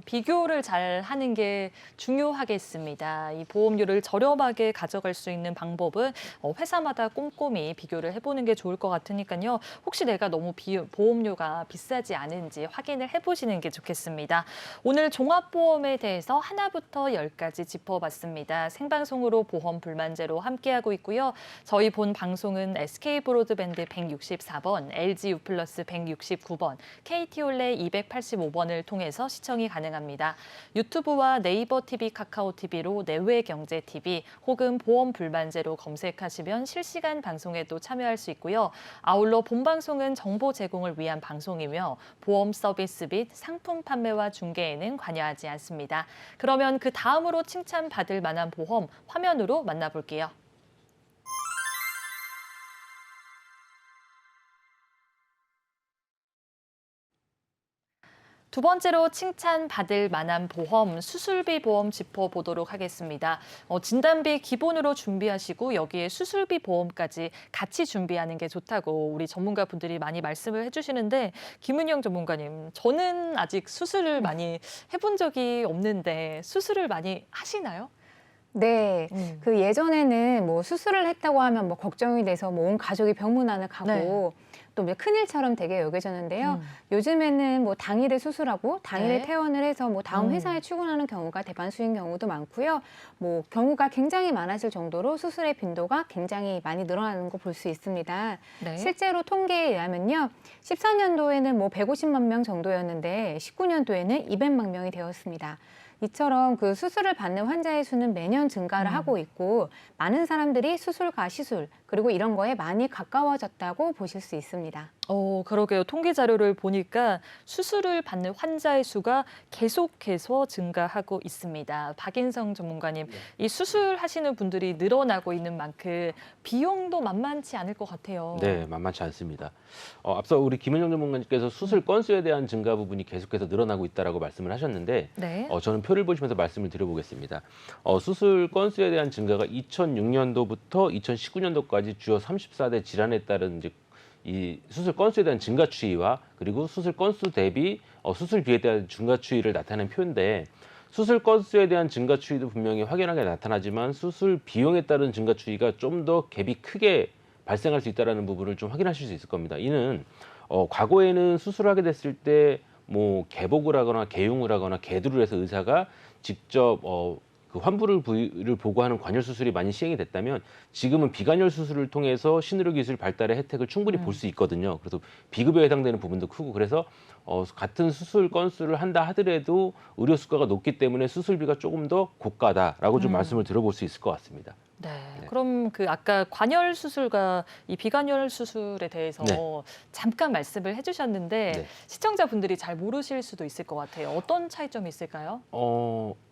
비교를 잘 하는 게 중요하겠습니다. 이 보험료를 저렴하게 가져갈 수 있는 방법은 회사마다 꼼꼼히 비교를 해보는 게 좋을 것 같으니까요. 혹시 내가 너무 보험료가 비싸지 않은지 확인을 해보시는 게 좋겠습니다. 오늘 종합보험에 대해서 하나부터 열까지 짚어봤습니다. 생방송으로 보험 불만제로 함께하고 있고요. 저희 본 방송은 SK브로드밴드 164번, LG U+, 169번, KT올레 285번을 통해서 시청이 가능합니다. 유튜브와 네이버 TV, 카카오 TV로 내외경제TV 혹은 보험 불만제로 검색하시면 실시간 방송에도 참여할 수 있고요. 아울러 본 방송은 정보 제공을 위한 방송이며 보험 서비스 및 상품 판매와 중개에는 관여하지 않습니다. 그러면 그 다음으로 칭찬받을 만한 보험 화면으로 만나볼게요. 두 번째로 칭찬받을 만한 보험, 수술비 보험 짚어보도록 하겠습니다. 진단비 기본으로 준비하시고 여기에 수술비 보험까지 같이 준비하는 게 좋다고 우리 전문가분들이 많이 말씀을 해주시는데 김은영 전문가님, 저는 아직 수술을 많이 해본 적이 없는데 수술을 많이 하시나요? 네, 그 예전에는 뭐 수술을 했다고 하면 뭐 걱정이 돼서 뭐 온 가족이 병문안을 가고 또 큰일처럼 되게 여겨졌는데요. 요즘에는 뭐 당일에 수술하고 당일에 네. 퇴원을 해서 뭐 다음 회사에 출근하는 경우가 대반수인 경우도 많고요. 뭐 경우가 굉장히 많아질 정도로 수술의 빈도가 굉장히 많이 늘어나는 거 볼 수 있습니다. 네. 실제로 통계에 의하면요. 14년도에는 뭐 150만 명 정도였는데 19년도에는 200만 명이 되었습니다. 이처럼 그 수술을 받는 환자의 수는 매년 증가를 하고 있고 많은 사람들이 수술과 시술 그리고 이런 거에 많이 가까워졌다고 보실 수 있습니다. 그러게요. 통계 자료를 보니까 수술을 받는 환자의 수가 계속해서 증가하고 있습니다. 박인성 전문가님, 이 수술하시는 분들이 늘어나고 있는 만큼 비용도 만만치 않을 것 같아요. 네, 만만치 않습니다. 앞서 우리 김은영 전문가님께서 수술 건수에 대한 증가 부분이 계속해서 늘어나고 있다라고 말씀을 하셨는데 네. 저는 표를 보시면서 말씀을 드려보겠습니다. 수술 건수에 대한 증가가 2006년도부터 2019년도까지 주요 34대 질환에 따른 이제 이 수술 건수에 대한 증가 추이와 그리고 수술 건수 대비 수술비에 대한 증가 추이를 나타낸 표인데 수술 건수에 대한 증가 추이도 분명히 확연하게 나타나지만 수술 비용에 따른 증가 추이가 좀 더 갭이 크게 발생할 수 있다는 부분을 좀 확인하실 수 있을 겁니다. 이는 과거에는 수술하게 됐을 때 뭐 개복을 하거나 개흉을 하거나 개두를 해서 의사가 직접 그 환부를 부위를 보고하는 관열 수술이 많이 시행이 됐다면 지금은 비관열 수술을 통해서 신의료 기술 발달의 혜택을 충분히 볼 수 있거든요. 그래서 비급여에 해당되는 부분도 크고 그래서 같은 수술 건수를 한다 하더라도 의료 수가가 높기 때문에 수술비가 조금 더 고가다라고 좀 말씀을 들어볼 수 있을 것 같습니다. 네. 그럼 그 아까 관열 수술과 이 비관열 수술에 대해서 네. 잠깐 말씀을 해주셨는데 네. 시청자분들이 잘 모르실 수도 있을 것 같아요. 어떤 차이점이 있을까요?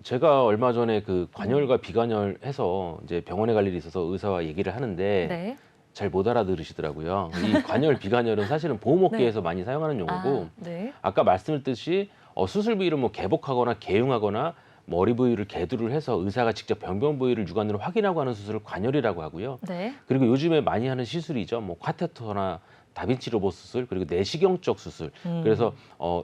제가 얼마 전에 그 관열과 비관열 해서 이제 병원에 갈 일이 있어서 의사와 얘기를 하는데 네. 잘 못 알아들으시더라고요. 이 관열, 비관열은 사실은 보험업계에서 많이 사용하는 용어고 네. 아까 말씀드렸듯이 수술 부위를 뭐 개복하거나 개흉하거나 머리 부위를 개두를 해서 의사가 직접 병변 부위를 육안으로 확인하고 하는 수술을 관열이라고 하고요. 네. 그리고 요즘에 많이 하는 시술이죠. 뭐 카테터나 다빈치 로봇 수술 그리고 내시경적 수술. 그래서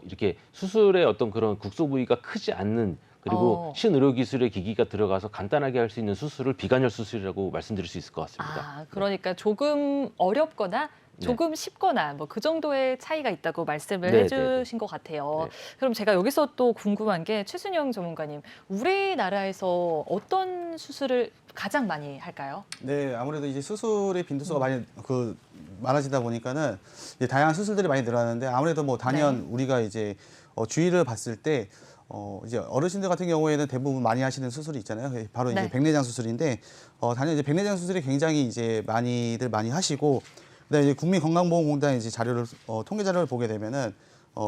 이렇게 수술의 어떤 그런 국소 부위가 크지 않는 그리고 신의료 기술의 기기가 들어가서 간단하게 할 수 있는 수술을 비관열 수술이라고 말씀드릴 수 있을 것 같습니다. 그러니까 조금 어렵거나 조금 쉽거나 뭐 그 정도의 차이가 있다고 말씀을 네, 해주신 것 같아요. 네. 그럼 제가 여기서 또 궁금한 게 최순영 전문가님, 우리나라에서 어떤 수술을 가장 많이 할까요? 네, 아무래도 이제 수술의 빈도수가 많이 많아지다 보니까는 이제 다양한 수술들이 많이 늘어나는데 아무래도 뭐 단연 우리가 이제 주위를 봤을 때 이제 어르신들 같은 경우에는 대부분 많이 하시는 수술이 있잖아요. 바로 이제 네. 백내장 수술인데 단연 이제 백내장 수술이 굉장히 이제 많이 하시고 그다음에 이제 국민건강보험공단 이제 자료를 통계 자료를 보게 되면은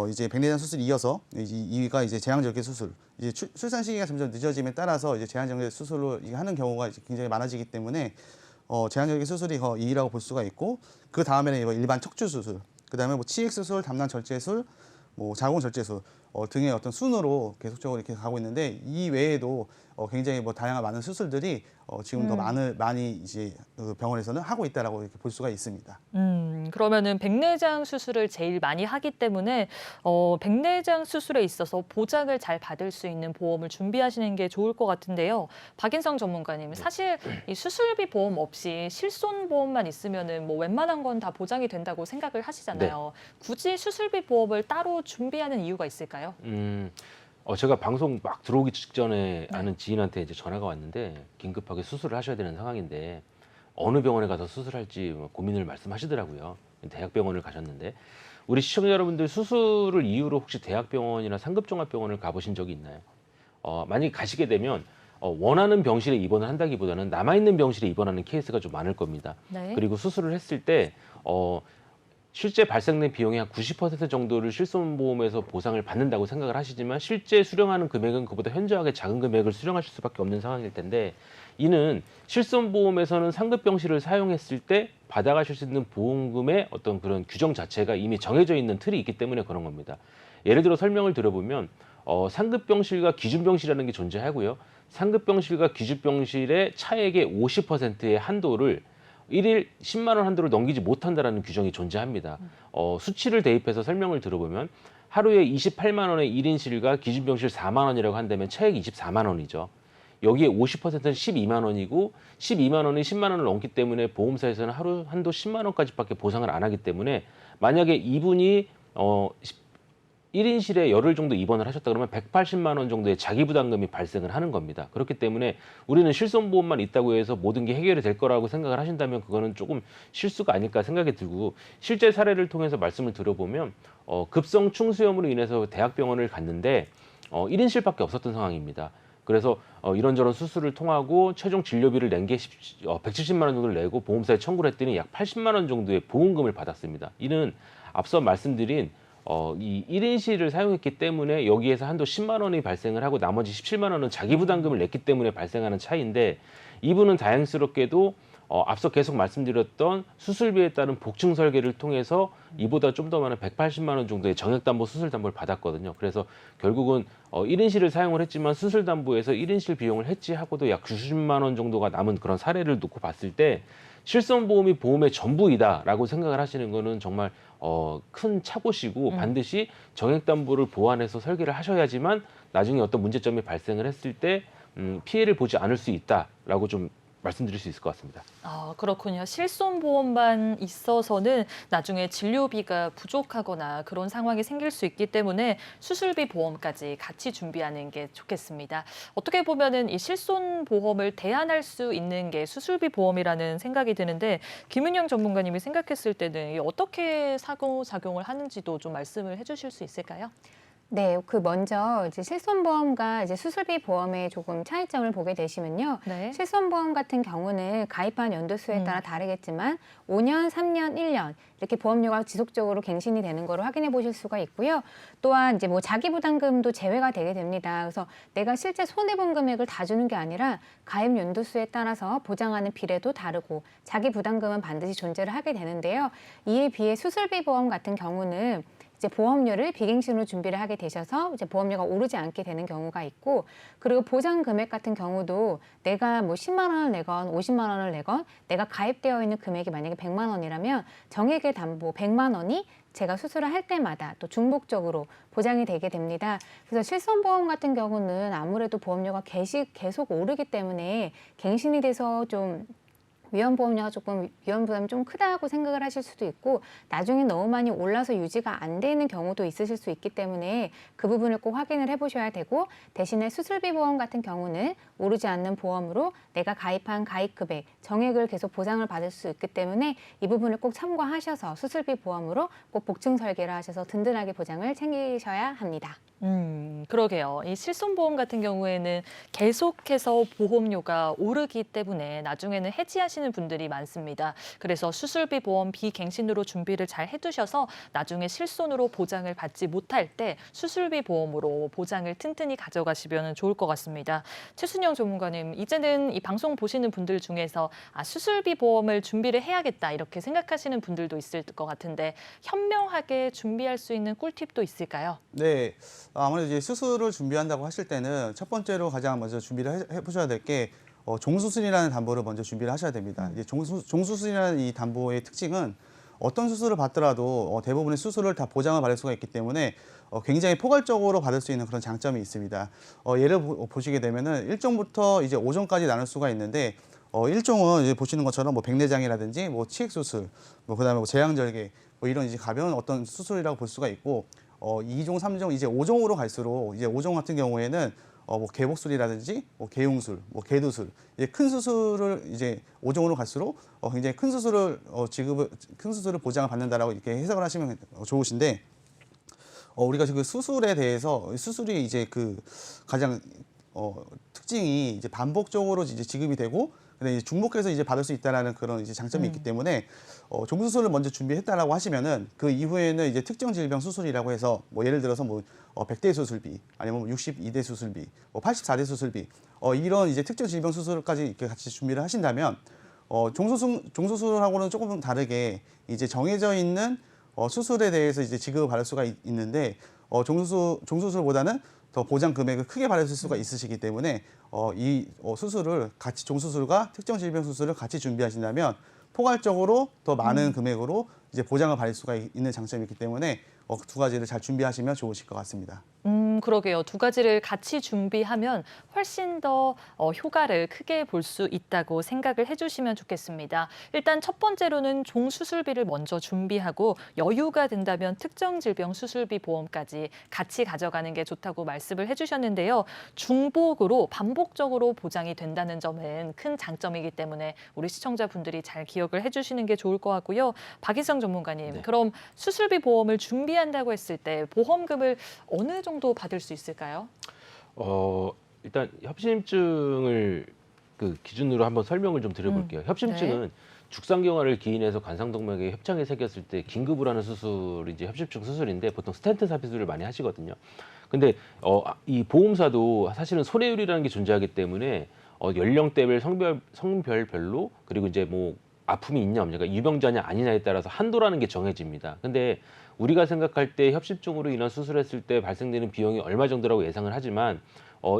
이제 백내장 수술 이어서 이가 이제 제왕절개 수술 이제 출산 시기가 점점 늦어짐에 따라서 이제 제왕절개 수술을 하는 경우가 이제 굉장히 많아지기 때문에 제왕절개 수술이 2위라고 볼 수가 있고 그 다음에는 뭐 일반 척추 수술 그다음에 뭐 치익 수술, 담낭 절제술, 뭐 자궁 절제술 등의 어떤 순으로 계속적으로 이렇게 가고 있는데 이 외에도 굉장히 뭐 다양한 많은 수술들이 지금 더 많이 이제 병원에서는 하고 있다라고 이렇게 볼 수가 있습니다. 그러면은 백내장 수술을 제일 많이 하기 때문에 백내장 수술에 있어서 보장을 잘 받을 수 있는 보험을 준비하시는 게 좋을 것 같은데요. 박인성 전문가님, 사실 이 수술비 보험 없이 실손 보험만 있으면은 뭐 웬만한 건 다 보장이 된다고 생각을 하시잖아요. 굳이 수술비 보험을 따로 준비하는 이유가 있을까요? 제가 방송 막 들어오기 직전에 아는 지인한테 이제 전화가 왔는데 긴급하게 수술을 하셔야 되는 상황인데 어느 병원에 가서 수술할지 고민을 말씀하시더라고요. 대학병원을 가셨는데 우리 시청자 여러분들 수술을 이유로 혹시 대학병원이나 상급종합병원을 가보신 적이 있나요? 만약에 가시게 되면 원하는 병실에 입원을 한다기보다는 남아있는 병실에 입원하는 케이스가 좀 많을 겁니다. 네. 그리고 수술을 했을 때 실제 발생된 비용의 한 90% 정도를 실손보험에서 보상을 받는다고 생각을 하시지만 실제 수령하는 금액은 그보다 현저하게 작은 금액을 수령하실 수밖에 없는 상황일 텐데 이는 실손보험에서는 상급병실을 사용했을 때 받아가실 수 있는 보험금의 어떤 그런 규정 자체가 이미 정해져 있는 틀이 있기 때문에 그런 겁니다. 예를 들어 설명을 드려보면 상급병실과 기준병실이라는 게 존재하고요. 상급병실과 기준병실의 차액의 50%의 한도를 1일 10만 원 한도를 넘기지 못한다라는 규정이 존재합니다. 수치를 대입해서 설명을 들어보면 하루에 28만 원의 1인실과 기준병실 4만 원이라고 한다면 차액이 24만 원이죠. 여기에 50%는 12만 원이고 12만 원이 10만 원을 넘기 때문에 보험사에서는 하루 한도 10만 원까지밖에 보상을 안 하기 때문에 만약에 이분이 1인실에 열흘 정도 입원을 하셨다 그러면 180만 원 정도의 자기부담금이 발생을 하는 겁니다. 그렇기 때문에 우리는 실손보험만 있다고 해서 모든 게 해결이 될 거라고 생각을 하신다면 그거는 조금 실수가 아닐까 생각이 들고 실제 사례를 통해서 말씀을 들어보면 급성 충수염으로 인해서 대학병원을 갔는데 1인실밖에 없었던 상황입니다. 그래서 이런저런 수술을 통하고 최종 진료비를 낸 게 170만 원 정도를 내고 보험사에 청구를 했더니 약 80만 원 정도의 보험금을 받았습니다. 이는 앞서 말씀드린 이 1인 실을 사용했기 때문에 여기에서 한도 10만 원이 발생을 하고 나머지 17만 원은 자기 부담금을 냈기 때문에 발생하는 차이인데 이분은 다행스럽게도 앞서 계속 말씀드렸던 수술비에 따른 복층 설계를 통해서 이보다 좀 더 많은 180만 원 정도의 정액담보 수술담보를 받았거든요. 그래서 결국은 1인실을 사용을 했지만 수술담보에서 1인실 비용을 해지하고도 약 90만 원 정도가 남은 그런 사례를 놓고 봤을 때 실손보험이 보험의 전부이다라고 생각을 하시는 거는 정말 큰 착오시고 반드시 정액담보를 보완해서 설계를 하셔야지만 나중에 어떤 문제점이 발생을 했을 때 피해를 보지 않을 수 있다라고 좀 말씀드릴 수 있을 것 같습니다. 아, 그렇군요. 실손보험만 있어서는 나중에 진료비가 부족하거나 그런 상황이 생길 수 있기 때문에 수술비 보험까지 같이 준비하는 게 좋겠습니다. 어떻게 보면은 이 실손보험을 대안할 수 있는 게 수술비 보험이라는 생각이 드는데 김은영 전문가님이 생각했을 때는 어떻게 상호작용을 하는지도 좀 말씀을 해주실 수 있을까요? 네, 먼저 이제 실손보험과 이제 수술비 보험의 조금 차이점을 보게 되시면요. 네. 실손보험 같은 경우는 가입한 연도수에 따라 다르겠지만 5년, 3년, 1년 이렇게 보험료가 지속적으로 갱신이 되는 거를 확인해 보실 수가 있고요. 또한 이제 뭐 자기 부담금도 제외가 되게 됩니다. 그래서 내가 실제 손해 본 금액을 다 주는 게 아니라 가입 연도수에 따라서 보장하는 비례도 다르고 자기 부담금은 반드시 존재를 하게 되는데요. 이에 비해 수술비 보험 같은 경우는 이제 보험료를 비갱신으로 준비를 하게 되셔서 이제 보험료가 오르지 않게 되는 경우가 있고, 그리고 보장 금액 같은 경우도 내가 뭐 10만 원을 내건 50만 원을 내건 내가 가입되어 있는 금액이 만약에 100만 원이라면 정액의 담보 100만 원이 제가 수술을 할 때마다 또 중복적으로 보장이 되게 됩니다. 그래서 실손보험 같은 경우는 아무래도 보험료가 계속 오르기 때문에 갱신이 돼서 좀 위험보험료가 조금 위험 부담이 좀 크다고 생각을 하실 수도 있고 나중에 너무 많이 올라서 유지가 안 되는 경우도 있으실 수 있기 때문에 그 부분을 꼭 확인을 해보셔야 되고, 대신에 수술비 보험 같은 경우는 오르지 않는 보험으로 내가 가입한 가입 금액, 정액을 계속 보장을 받을 수 있기 때문에 이 부분을 꼭 참고하셔서 수술비 보험으로 꼭 복층 설계를 하셔서 든든하게 보장을 챙기셔야 합니다. 그러게요. 이 실손보험 같은 경우에는 계속해서 보험료가 오르기 때문에 나중에는 해지하시는 분들이 많습니다. 그래서 수술비 보험 비갱신으로 준비를 잘 해두셔서 나중에 실손으로 보장을 받지 못할 때 수술비 보험으로 보장을 튼튼히 가져가시면 좋을 것 같습니다. 최순영 전문가님, 이제는 이 방송 보시는 분들 중에서 수술비 보험을 준비를 해야겠다 이렇게 생각하시는 분들도 있을 것 같은데 현명하게 준비할 수 있는 꿀팁도 있을까요? 네, 아무래도 이제 수술을 준비한다고 하실 때는 첫 번째로 가장 먼저 준비를 해보셔야 될 게 종수술이라는 담보를 먼저 준비를 하셔야 됩니다. 이제 종수술이라는 이 담보의 특징은 어떤 수술을 받더라도 대부분의 수술을 다 보장을 받을 수가 있기 때문에 굉장히 포괄적으로 받을 수 있는 그런 장점이 있습니다. 예를 보시게 되면은 1종부터 이제 5종까지 나눌 수가 있는데 1종은 이제 보시는 것처럼 뭐 백내장이라든지 뭐 치액 수술, 뭐 그다음에 뭐 제왕절개, 뭐 이런 이제 가벼운 어떤 수술이라고 볼 수가 있고 2종, 3종, 이제 5종으로 갈수록 이제 5종 같은 경우에는 뭐 개복술이라든지 뭐 개용술, 뭐 개두술, 이제 큰 수술을 이제 5종으로 갈수록 굉장히 큰 수술을 큰 수술을 보장을 받는다라고 이렇게 해석을 하시면 좋으신데, 우리가 그 수술에 대해서 수술이 이제 그 가장 특징이 이제 반복적으로 이제 지급이 되고 근데 이제 중복해서 이제 받을 수 있다라는 그런 이제 장점이 있기 때문에 종수술을 먼저 준비했다라고 하시면은 그 이후에는 이제 특정 질병 수술이라고 해서 뭐 예를 들어서 뭐 100대 수술비 아니면 62대 수술비, 뭐 84대 수술비 이런 이제 특정 질병 수술까지 이렇게 같이 준비를 하신다면 종수술하고는 조금 다르게 이제 정해져 있는 수술에 대해서 이제 지급을 받을 수가 있는데 종수술보다는 더 보장 금액을 크게 받으실 수가 있으시기 때문에 이 수술을 같이 종수술과 특정 질병 수술을 같이 준비하신다면 포괄적으로 더 많은 금액으로 이제 보장을 받을 수가 있는 장점이 있기 때문에 두 가지를 잘 준비하시면 좋으실 것 같습니다. 그러게요. 두 가지를 같이 준비하면 훨씬 더 효과를 크게 볼 수 있다고 생각을 해주시면 좋겠습니다. 일단 첫 번째로는 종수술비를 먼저 준비하고 여유가 된다면 특정 질병 수술비 보험까지 같이 가져가는 게 좋다고 말씀을 해주셨는데요. 중복으로 반복적으로 보장이 된다는 점은 큰 장점이기 때문에 우리 시청자분들이 잘 기억을 해주시는 게 좋을 것 같고요. 박희성 전문가님, 네. 그럼 수술비 보험을 준비한다고 했을 때 보험금을 어느 정도 받을 수 있을까요? 일단 협심증을 그 기준으로 한번 설명을 좀 드려볼게요. 협심증은 죽상경화를 기인해서 관상동맥에 협착이 생겼을 때 긴급으로 하는 수술이 이제 협심증 수술인데 보통 스텐트 삽입술을 많이 하시거든요. 근데 이 보험사도 사실은 손해율이라는 게 존재하기 때문에 연령대별 성별별로 그리고 이제 뭐 아픔이 있냐 없냐, 그러니까 유병자냐 아니냐에 따라서 한도라는 게 정해집니다. 근데 우리가 생각할 때 협심증으로 인한 수술했을 때 발생되는 비용이 얼마 정도라고 예상을 하지만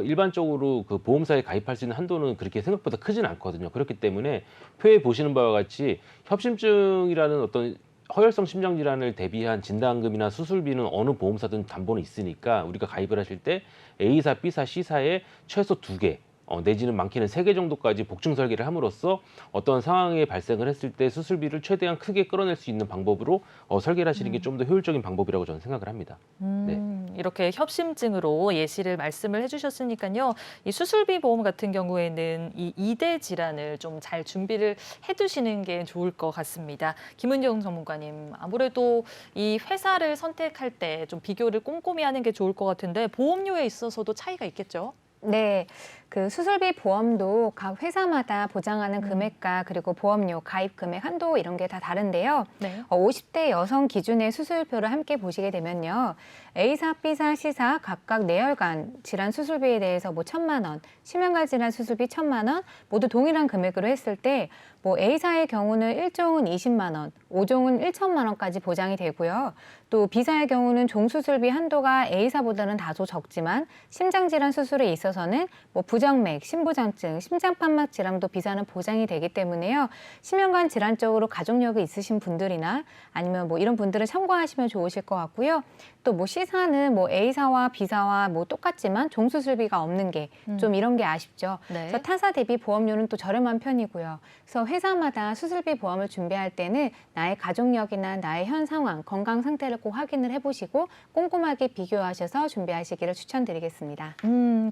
일반적으로 그 보험사에 가입할 수 있는 한도는 그렇게 생각보다 크진 않거든요. 그렇기 때문에 표에 보시는 바와 같이 협심증이라는 어떤 허혈성 심장질환을 대비한 진단금이나 수술비는 어느 보험사든 담보는 있으니까 우리가 가입을 하실 때 A사, B사, C사에 최소 2개 내지는 많게는 3개 정도까지 복층 설계를 함으로써 어떤 상황이 발생을 했을 때 수술비를 최대한 크게 끌어낼 수 있는 방법으로 설계를 하시는 게 좀 더 효율적인 방법이라고 저는 생각을 합니다. 네. 이렇게 협심증으로 예시를 말씀을 해주셨으니까요. 이 수술비 보험 같은 경우에는 이 2대 질환을 좀 잘 준비를 해두시는 게 좋을 것 같습니다. 김은경 전문가님, 아무래도 이 회사를 선택할 때 좀 비교를 꼼꼼히 하는 게 좋을 것 같은데 보험료에 있어서도 차이가 있겠죠? 네, 그 수술비 보험도 각 회사마다 보장하는 금액과 그리고 보험료, 가입 금액 한도 이런 게 다 다른데요. 네. 50대 여성 기준의 수술표를 함께 보시게 되면요. A사, B사, C사 각각 뇌혈관 질환 수술비에 대해서 뭐 1,000만 원, 심혈관 질환 수술비 1,000만 원 모두 동일한 금액으로 했을 때 뭐 A사의 경우는 1종은 20만 원, 5종은 1천만 원까지 보장이 되고요. 또 B사의 경우는 종수술비 한도가 A사보다는 다소 적지만 심장질환 수술에 있어서는 뭐 부정맥, 심부전증, 심장판막 질환도 B사는 보장이 되기 때문에요. 심혈관 질환 쪽으로 가족력이 있으신 분들이나 아니면 뭐 이런 분들은 참고하시면 좋으실 것 같고요. 또 뭐 C사는 뭐 A사와 B사와 뭐 똑같지만 종수술비가 없는 게 좀 이런 게 아쉽죠. 네. 그래서 타사 대비 보험료는 또 저렴한 편이고요. 그래서 회사마다 수술비 보험을 준비할 때는 나의 가족력이나 나의 현 상황, 건강 상태를 꼭 확인을 해보시고 꼼꼼하게 비교하셔서 준비하시기를 추천드리겠습니다.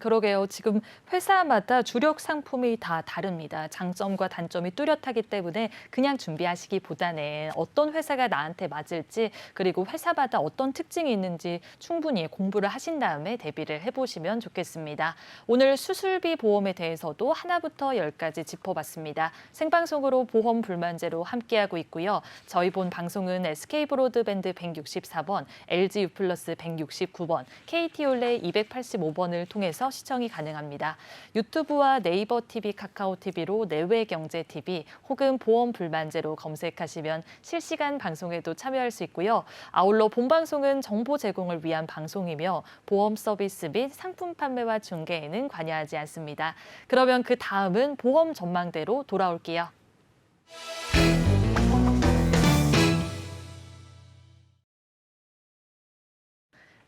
그러게요. 지금 회사마다 주력 상품이 다 다릅니다. 장점과 단점이 뚜렷하기 때문에 그냥 준비하시기보다는 어떤 회사가 나한테 맞을지 그리고 회사마다 어떤 특징이 있는지 충분히 공부를 하신 다음에 대비를 해보시면 좋겠습니다. 오늘 수술비 보험에 대해서도 하나부터 10까지 짚어봤습니다. 생방송으로 보험 불만제로 함께하고 있고요. 저희 본 방송은 SK브로드밴드 164번, LG U+ 169번, KT올레 285번을 통해서 시청이 가능합니다. 유튜브와 네이버 TV, 카카오 TV로 내외경제TV 혹은 보험 불만제로 검색하시면 실시간 방송에도 참여할 수 있고요. 아울러 본 방송은 정보 제공을 위한 방송이며 보험 서비스 및 상품 판매와 중개에는 관여하지 않습니다. 그러면 그 다음은 보험 전망대로 돌아올게요.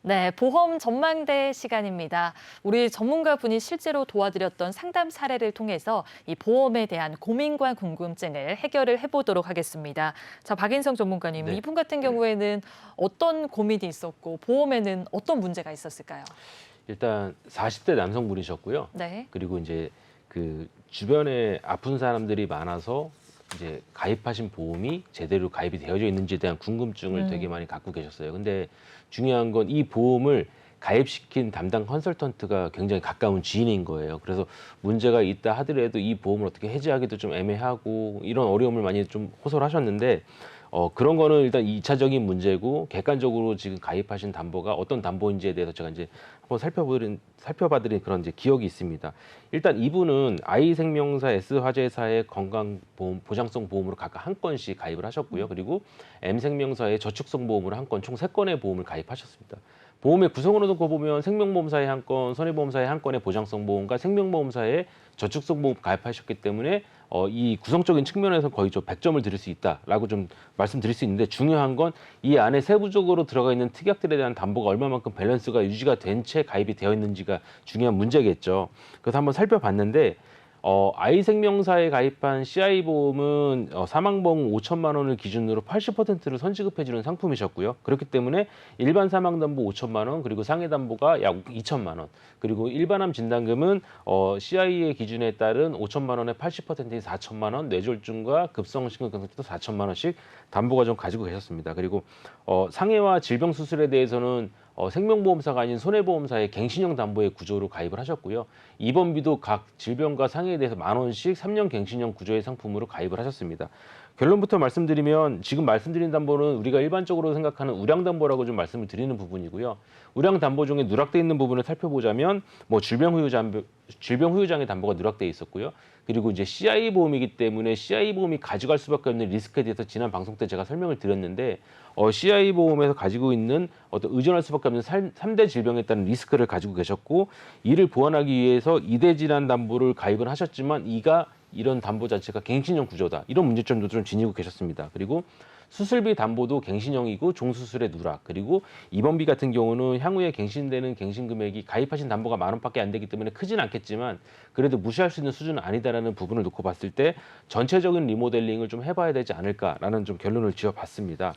네, 보험 전망대 시간입니다. 우리 전문가분이 실제로 도와드렸던 상담 사례를 통해서 이 보험에 대한 고민과 궁금증을 해결을 해보도록 하겠습니다. 자, 박인성 전문가님, 네. 이분 같은 경우에는 어떤 고민이 있었고 보험에는 어떤 문제가 있었을까요? 일단 40대 남성분이셨고요. 네. 그리고 이제 그 주변에 아픈 사람들이 많아서 이제 가입하신 보험이 제대로 가입이 되어져 있는지에 대한 궁금증을 되게 많이 갖고 계셨어요. 근데 중요한 건 이 보험을 가입시킨 담당 컨설턴트가 굉장히 가까운 지인인 거예요. 그래서 문제가 있다 하더라도 이 보험을 어떻게 해지하기도 좀 애매하고 이런 어려움을 많이 좀 호소를 하셨는데 그런 거는 일단 2차적인 문제고 객관적으로 지금 가입하신 담보가 어떤 담보인지에 대해서 제가 이제 한번 살펴봐드린 그런 이제 기억이 있습니다. 일단 이분은 I생명사, S화재사의 건강보험, 보장성 보험으로 각각 한 건씩 가입을 하셨고요. 그리고 M생명사의 저축성 보험으로 한 건, 총 3건의 보험을 가입하셨습니다. 보험의 구성으로 놓고 보면 생명보험사의 한 건, 손해보험사의 한 건의 보장성 보험과 생명보험사의 저축성 보험 가입하셨기 때문에 이 구성적인 측면에서 거의 좀 100점을 드릴 수 있다라고 좀 말씀드릴 수 있는데 중요한 건 이 안에 세부적으로 들어가 있는 특약들에 대한 담보가 얼마만큼 밸런스가 유지가 된 채 가입이 되어 있는지가 중요한 문제겠죠. 그래서 한번 살펴봤는데 I생명사에 가입한 CI보험은 사망보험 5천만 원을 기준으로 80%를 선지급해주는 상품이셨고요. 그렇기 때문에 일반 사망담보 5천만 원, 그리고 상해담보가 약 2천만 원, 그리고 일반암 진단금은 CI의 기준에 따른 5천만 원의 80%인 4천만 원, 뇌졸중과 급성심근경색도 4천만 원씩 담보가 좀 가지고 계셨습니다. 그리고 상해와 질병 수술에 대해서는 생명보험사가 아닌 손해보험사의 갱신형 담보의 구조로 가입을 하셨고요. 입원비도 각 질병과 상해에 대해서 10,000원씩 3년 갱신형 구조의 상품으로 가입을 하셨습니다. 결론부터 말씀드리면 지금 말씀드린 담보는 우리가 일반적으로 생각하는 우량담보라고 좀 말씀을 드리는 부분이고요. 우량담보 중에 누락돼 있는 부분을 살펴보자면 뭐 질병후유장애 담보가 누락돼 있었고요. 그리고 이제 CI 보험이기 때문에 CI 보험이 가져갈 수밖에 없는 리스크에 대해서 지난 방송 때 제가 설명을 드렸는데 CI 보험에서 가지고 있는 어떤 의존할 수밖에 없는 3대 질병에 따른 리스크를 가지고 계셨고 이를 보완하기 위해서 2대 질환 담보를 가입을 하셨지만 이가 이런 담보 자체가 갱신형 구조다. 이런 문제점도 좀 지니고 계셨습니다. 그리고 수술비 담보도 갱신형이고 종수술의 누락, 그리고 입원비 같은 경우는 향후에 갱신되는 갱신 금액이 가입하신 담보가 10,000원밖에 안 되기 때문에 크진 않겠지만 그래도 무시할 수 있는 수준은 아니다라는 부분을 놓고 봤을 때 전체적인 리모델링을 좀 해봐야 되지 않을까라는 좀 결론을 지어봤습니다.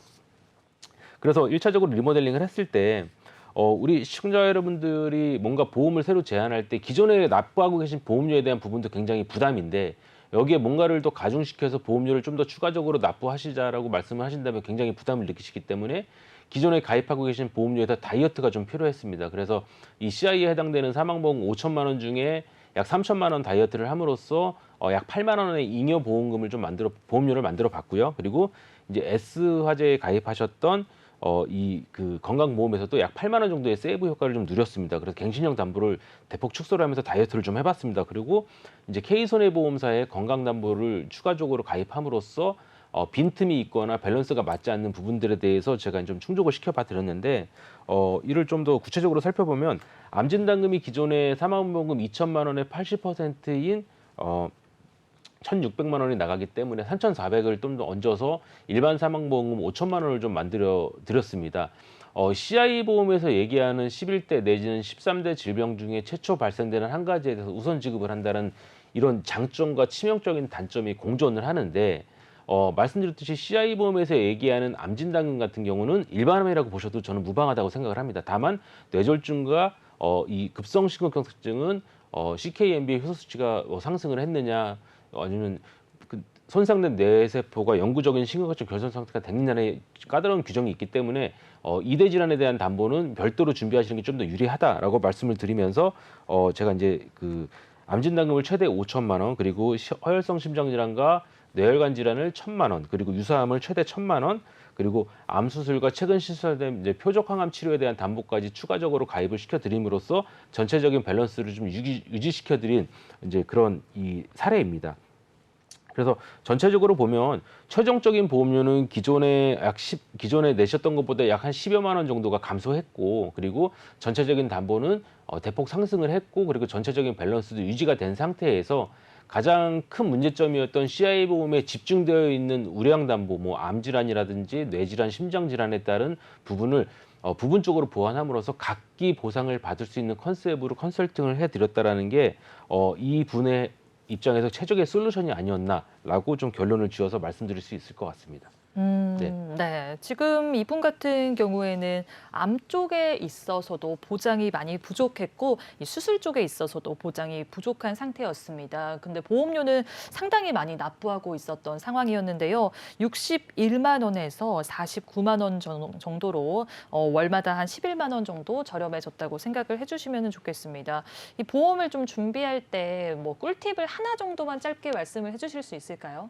그래서 1차적으로 리모델링을 했을 때 우리 시청자 여러분들이 뭔가 보험을 새로 제안할 때 기존에 납부하고 계신 보험료에 대한 부분도 굉장히 부담인데 여기에 뭔가를 더 가중시켜서 보험료를 좀 더 추가적으로 납부하시자라고 말씀을 하신다면 굉장히 부담을 느끼시기 때문에 기존에 가입하고 계신 보험료에다 다이어트가 좀 필요했습니다. 그래서 이 CI에 해당되는 사망보험 5천만 원 중에 약 3천만 원 다이어트를 함으로써 약 8만 원의 잉여 보험금을 좀 보험료를 만들어 봤고요. 그리고 이제 S화재에 가입하셨던 이 그 건강보험에서도 약 8만 원 정도의 세이브 효과를 좀 누렸습니다. 그래서 갱신형 담보를 대폭 축소를 하면서 다이어트를 좀 해봤습니다. 그리고 이제 K손해보험사의 건강담보를 추가적으로 가입함으로써 빈틈이 있거나 밸런스가 맞지 않는 부분들에 대해서 제가 좀 충족을 시켜봐 드렸는데 이를 좀 더 구체적으로 살펴보면 암진단금이 기존의 사망보험금 2천만 원의 80%인 1,600만 원이 나가기 때문에 3,400을 좀 더 얹어서 일반 사망보험금 5천만 원을 좀 만들어 드렸습니다. CI 보험에서 얘기하는 11대 내지는 13대 질병 중에 최초 발생되는 한 가지에 대해서 우선 지급을 한다는 이런 장점과 치명적인 단점이 공존을 하는데 말씀드렸듯이 CI 보험에서 얘기하는 암진단금 같은 경우는 일반암이라고 보셔도 저는 무방하다고 생각을 합니다. 다만 뇌졸중과 이 급성심근경색증은 CKMB의 효소 수치가 상승을 했느냐 아니면 그 손상된 뇌세포가 영구적인 심근경색 결손 상태가 됐느냐의 까다로운 규정이 있기 때문에 2대 질환에 대한 담보는 별도로 준비하시는 게 좀 더 유리하다라고 말씀을 드리면서 제가 이제 그 암진단금을 최대 5천만 원 그리고 허혈성 심장질환과 뇌혈관 질환을 1,000만 원 그리고 유사암을 최대 1,000만 원 그리고 암 수술과 최근 시술된 이제 표적 항암 치료에 대한 담보까지 추가적으로 가입을 시켜드림으로써 전체적인 밸런스를 좀 유지시켜드린 이제 그런 이 사례입니다. 그래서 전체적으로 보면 최종적인 보험료는 기존에 기존에 내셨던 것보다 약 한 10여만 원 정도가 감소했고 그리고 전체적인 담보는 대폭 상승을 했고 그리고 전체적인 밸런스도 유지가 된 상태에서 가장 큰 문제점이었던 CI 보험에 집중되어 있는 우량 담보, 뭐 암질환이라든지 뇌질환, 심장질환에 따른 부분을 부분적으로 보완함으로써 각기 보상을 받을 수 있는 컨셉으로 컨설팅을 해드렸다라는 게 이 분의 입장에서 최적의 솔루션이 아니었나라고 좀 결론을 지어서 말씀드릴 수 있을 것 같습니다. 네. 지금 이분 같은 경우에는 암 쪽에 있어서도 보장이 많이 부족했고 이 수술 쪽에 있어서도 보장이 부족한 상태였습니다. 근데 보험료는 상당히 많이 납부하고 있었던 상황이었는데요. 61만 원에서 49만 원 정도로 월마다 한 11만 원 정도 저렴해졌다고 생각을 해주시면 좋겠습니다. 이 보험을 좀 준비할 때 뭐 꿀팁을 하나 정도만 짧게 말씀을 해주실 수 있을까요?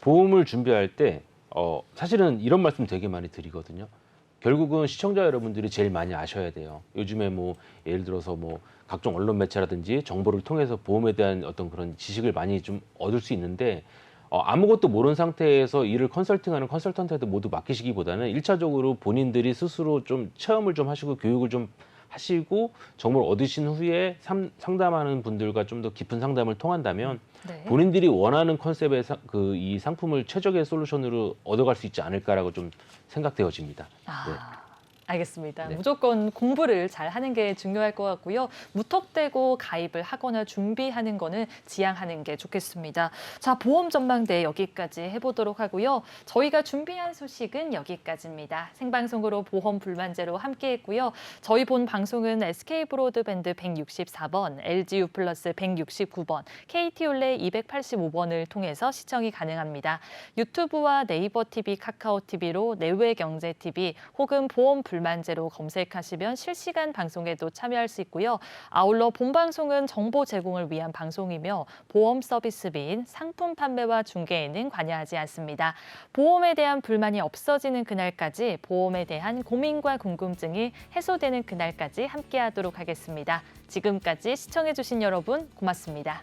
보험을 준비할 때 사실은 이런 말씀 되게 많이 드리거든요. 결국은 시청자 여러분들이 제일 많이 아셔야 돼요. 요즘에 뭐 예를 들어서 뭐 각종 언론 매체라든지 정보를 통해서 보험에 대한 어떤 그런 지식을 많이 좀 얻을 수 있는데 아무것도 모르는 상태에서 이를 컨설팅하는 컨설턴트한테 모두 맡기시기보다는 1차적으로 본인들이 스스로 좀 체험을 좀 하시고 교육을 좀 하시고 정보를 얻으신 후에 상담하는 분들과 좀 더 깊은 상담을 통한다면 네. 본인들이 원하는 컨셉의 이 상품을 최적의 솔루션으로 얻어갈 수 있지 않을까라고 좀 생각되어집니다. 네. 알겠습니다. 네. 무조건 공부를 잘 하는 게 중요할 것 같고요. 무턱대고 가입을 하거나 준비하는 거는 지양하는 게 좋겠습니다. 자, 보험 전망대 여기까지 해보도록 하고요. 저희가 준비한 소식은 여기까지입니다. 생방송으로 보험 불만제로 함께했고요. 저희 본 방송은 SK 브로드밴드 164번, LG U 플러스 169번, KT 올레 285번을 통해서 시청이 가능합니다. 유튜브와 네이버 TV, 카카오 TV로 내외경제 TV 혹은 보험 불 불만제로 검색하시면 실시간 방송에도 참여할 수 있고요. 아울러 본 방송은 정보 제공을 위한 방송이며 보험 서비스비인 상품 판매와 중개에는 관여하지 않습니다. 보험에 대한 불만이 없어지는 그날까지 보험에 대한 고민과 궁금증이 해소되는 그날까지 함께하도록 하겠습니다. 지금까지 시청해주신 여러분 고맙습니다.